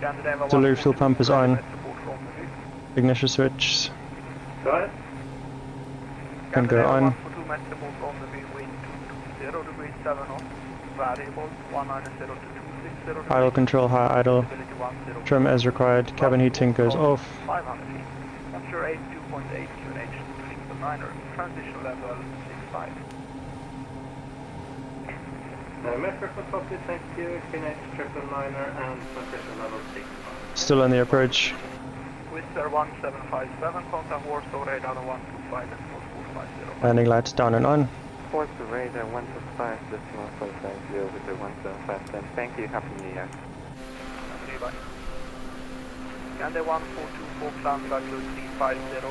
the fuel pump is on. Ignition switch can go on. Idle control high idle. Trim as required. Cabin heating goes off. 500 feet. Temperature 82.8 QNH. 9er. Transition level 65. Metro copy, thank you. QNH 999er and transition level 65. Still on the approach. Whistler 1757, contact Warsaw radar 125 and 4450. Landing lights down and on. Force radar 125.450 with the 1757. Thank you, happy New Year. Happy New Year. Scandi 1424, climb flight level 350.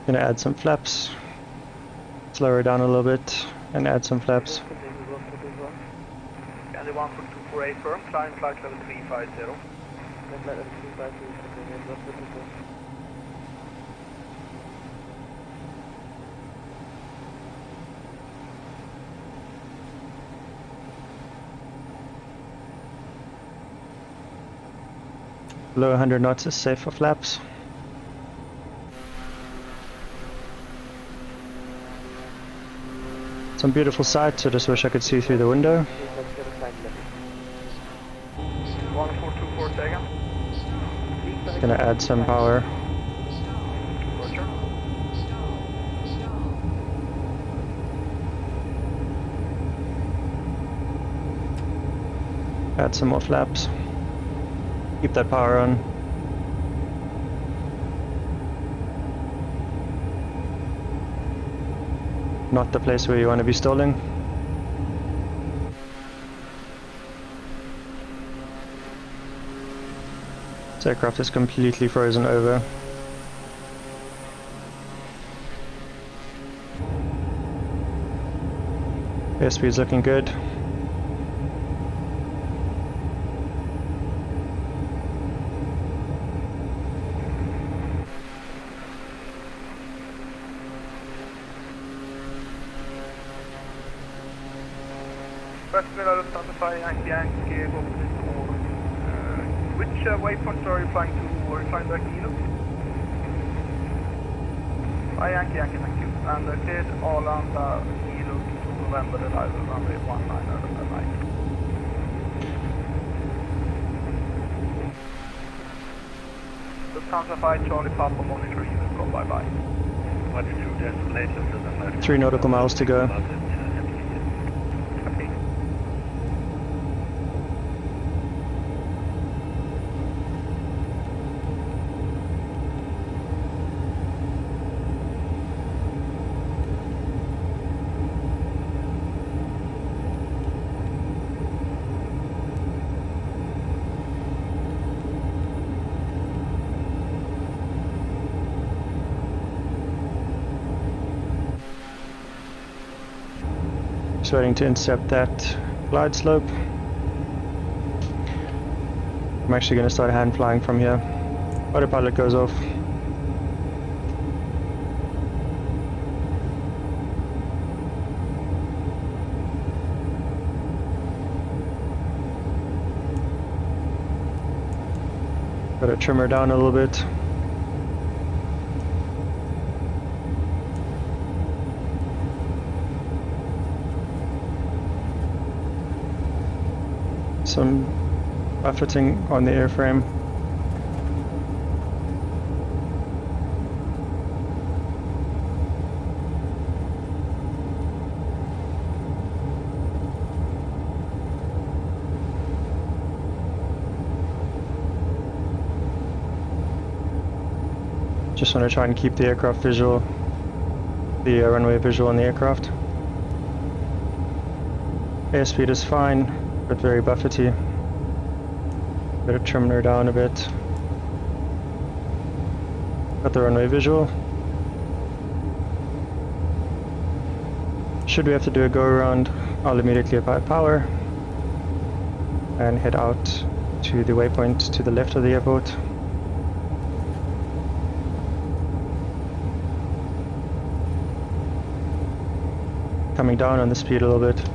Gonna add some flaps. Slow her down a little bit and add some flaps. Scandi 1424, firm, climb flight level 350. Below 100 knots is safe for flaps. Some beautiful sights, I just wish I could see through the window. 1424 second. Gonna add some power. Roger. Add some more flaps. Keep that power on. Not the place where you want to be stalling. This aircraft is completely frozen over. Airspeed's looking good. Westmiller Lufthansa 5 Yankee Yankee, go to this all. Which waypoint are you flying to? Are you flying to Geilo? 5 Yankee Yankee, thank you. And cleared Arlanda, Geilo to November, arrival runway 19 at night. Lufthansa 5 Charlie Papa monitor unit, go bye bye. What's your destination to the left? 3 nautical miles to go. Okay. Just waiting to intercept that glide slope. I'm actually going to start hand flying from here. Autopilot goes off. Got to trim her down a little bit. Some buffeting on the airframe. Just want to try and keep the aircraft visual, the runway visual on the aircraft. Airspeed is fine, but very buffety. Better trim her down a bit. Got the runway visual. Should we have to do a go around, I'll immediately apply power and head out to the waypoint to the left of the airport. Coming down on the speed a little bit.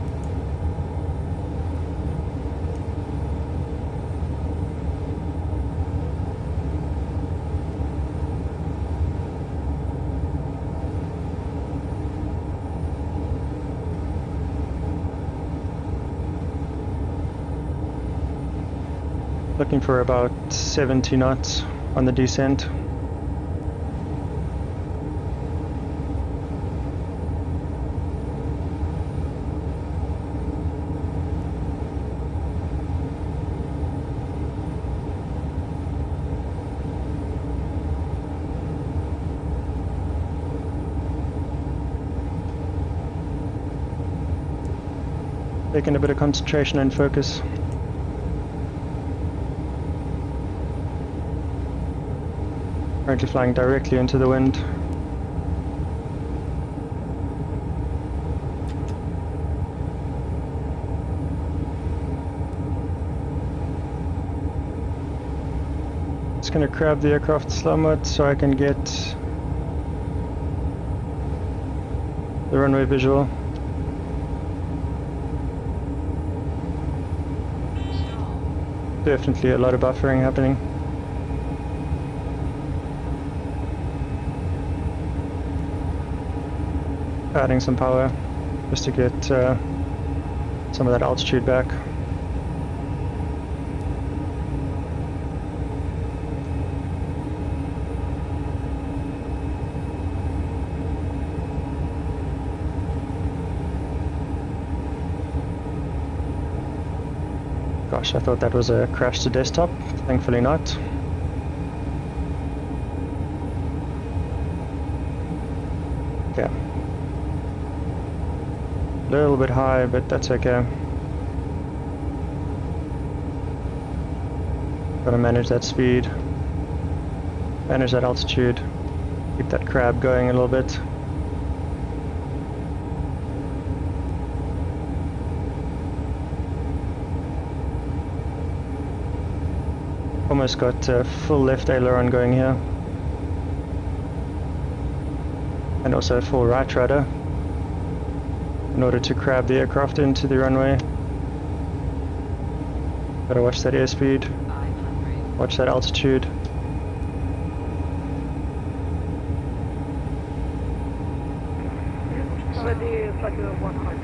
Looking for about 70 knots on the descent. Taking a bit of concentration and focus. Currently flying directly into the wind. Just gonna grab the aircraft slow mode so I can get the runway visual. Definitely a lot of buffering happening. Adding some power just to get some of that altitude back. Gosh, I thought that was a crash to desktop. Thankfully not. Yeah. A little bit high, but that's okay. Gotta manage that speed, manage that altitude, keep that crab going a little bit. Almost got full left aileron going here. And also a full right rudder in order to crab the aircraft into the runway. Gotta watch that airspeed, watch that altitude. Already it's like a 100.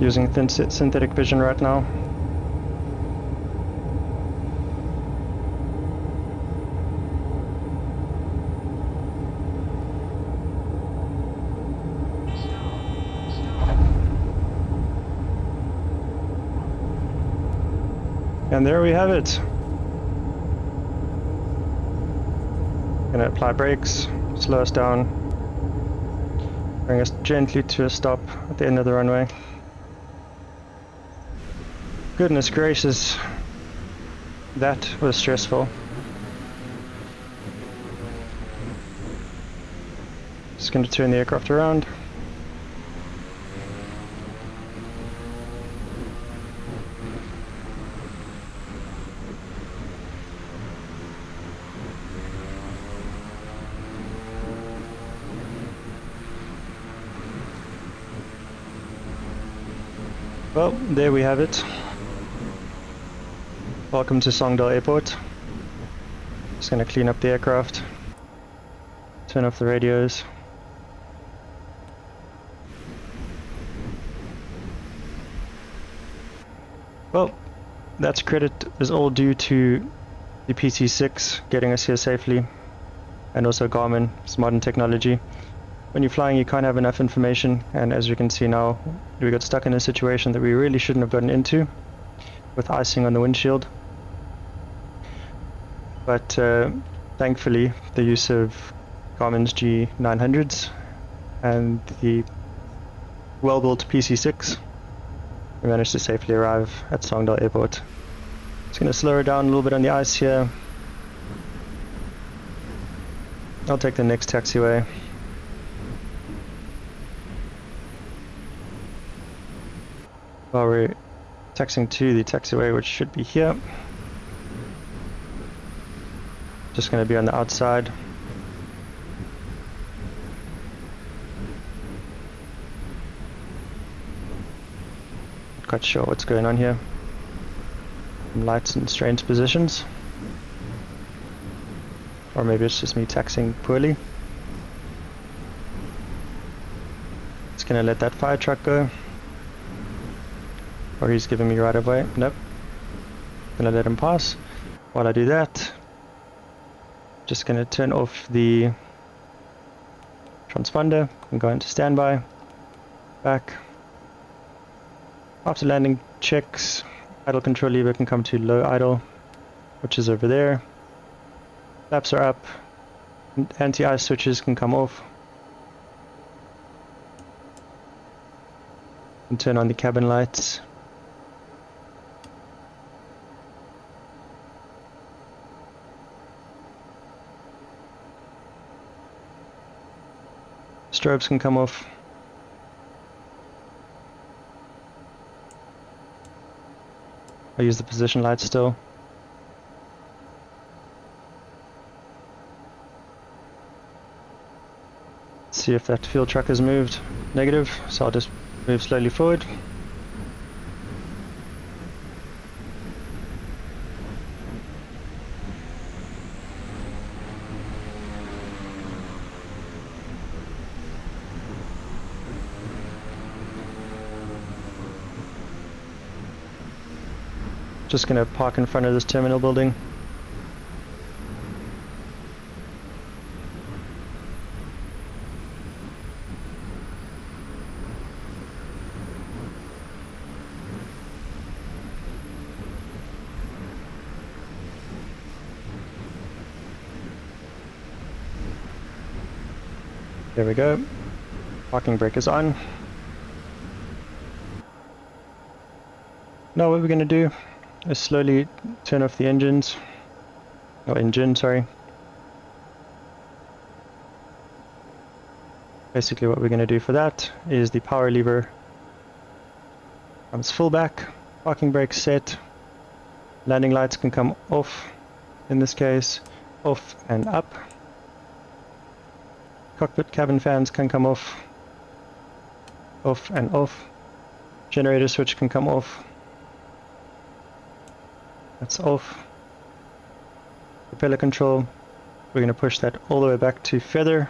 Using synthetic vision right now. And there we have it. Gonna apply brakes, slow us down, bring us gently to a stop at the end of the runway. Goodness gracious, that was stressful. Just going to turn the aircraft around. Well, there we have it. Welcome to Sogndal Airport. Just gonna clean up the aircraft, turn off the radios. Well, that's credit is all due to the PC-6 getting us here safely, and also Garmin's modern technology. When you're flying, you can't have enough information, and as you can see now, we got stuck in a situation that we really shouldn't have gotten into, with icing on the windshield. But thankfully, the use of Garmin's G900s and the well-built PC-6, we managed to safely arrive at Sogndal Airport. Just going to slow her down a little bit on the ice here. I'll take the next taxiway. While we're taxiing to the taxiway, which should be here. Just going to be on the outside. Not quite sure what's going on here. Some lights in strange positions. Or maybe it's just me taxiing poorly. Just going to let that fire truck go. Or he's giving me right of way. Nope. Gonna let him pass. While I do that, just gonna turn off the transponder and go into standby. Back. After landing checks, idle control lever can come to low idle, which is over there. Flaps are up. Anti-ice switches can come off. And turn on the cabin lights. Strobes can come off. I use the position lights still. Let's see if that fuel truck has moved. Negative, so I'll just move slowly forward. Just gonna park in front of this terminal building. There we go. Parking brake is on. Now what we're going to do is slowly turn off the engines, or engine, sorry. Basically what we're going to do for that is the power lever comes full back, parking brake set, landing lights can come off, in this case, off and up. Cockpit cabin fans can come off and off. Generator switch can come off. That's off. Propeller control, we're going to push that all the way back to feather.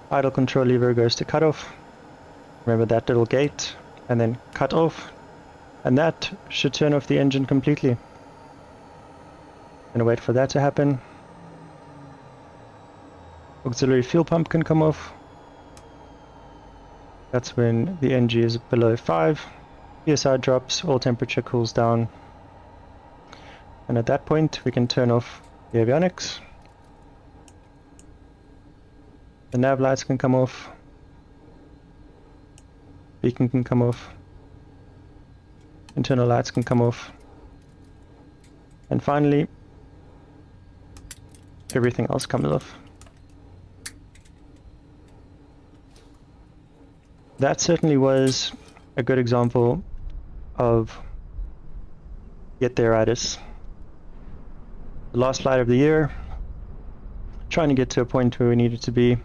Idle control lever goes to cut off. Remember that little gate, and then cut off. And that should turn off the engine completely. Gonna wait for that to happen. Auxiliary fuel pump can come off. That's when the NG is below 5. PSI drops, all temperature cools down. And at that point we can turn off the avionics. The nav lights can come off. Beacon can come off. Internal lights can come off. And finally, everything else comes off. That certainly was a good example of get there-itis. The last flight of the year, trying to get to a point where we needed to be.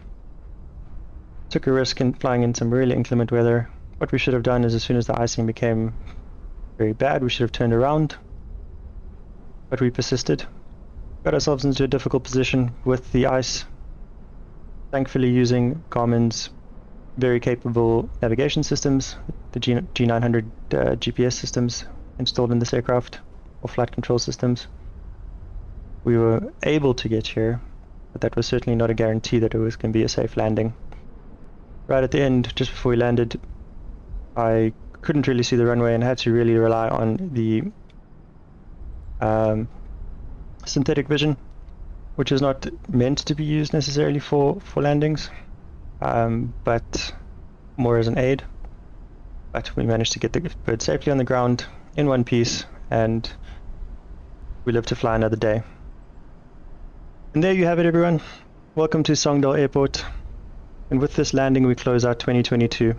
Took a risk in flying in some really inclement weather. What we should have done is as soon as the icing became very bad, we should have turned around. But we persisted. Got ourselves into a difficult position with the ice. Thankfully using Garmin's very capable navigation systems, the G900 GPS systems installed in this aircraft, or flight control systems. We were able to get here, but that was certainly not a guarantee that it was going to be a safe landing. Right at the end, just before we landed, I couldn't really see the runway and had to really rely on the synthetic vision, which is not meant to be used necessarily for landings, but more as an aid. But we managed to get the bird safely on the ground in one piece, and we live to fly another day. And there you have it, everyone. Welcome to Sogndal Airport. And with this landing, we close out 2022.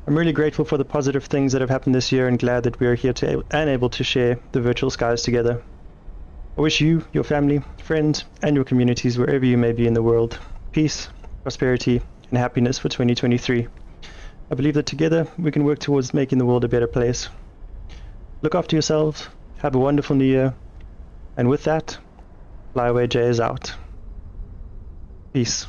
I'm really grateful for the positive things that have happened this year and glad that we are here and able to share the virtual skies together. I wish you, your family, friends, and your communities, wherever you may be in the world, peace, prosperity, and happiness for 2023. I believe that together we can work towards making the world a better place. Look after yourselves, have a wonderful new year, and with that, Flyaway J is out. Peace.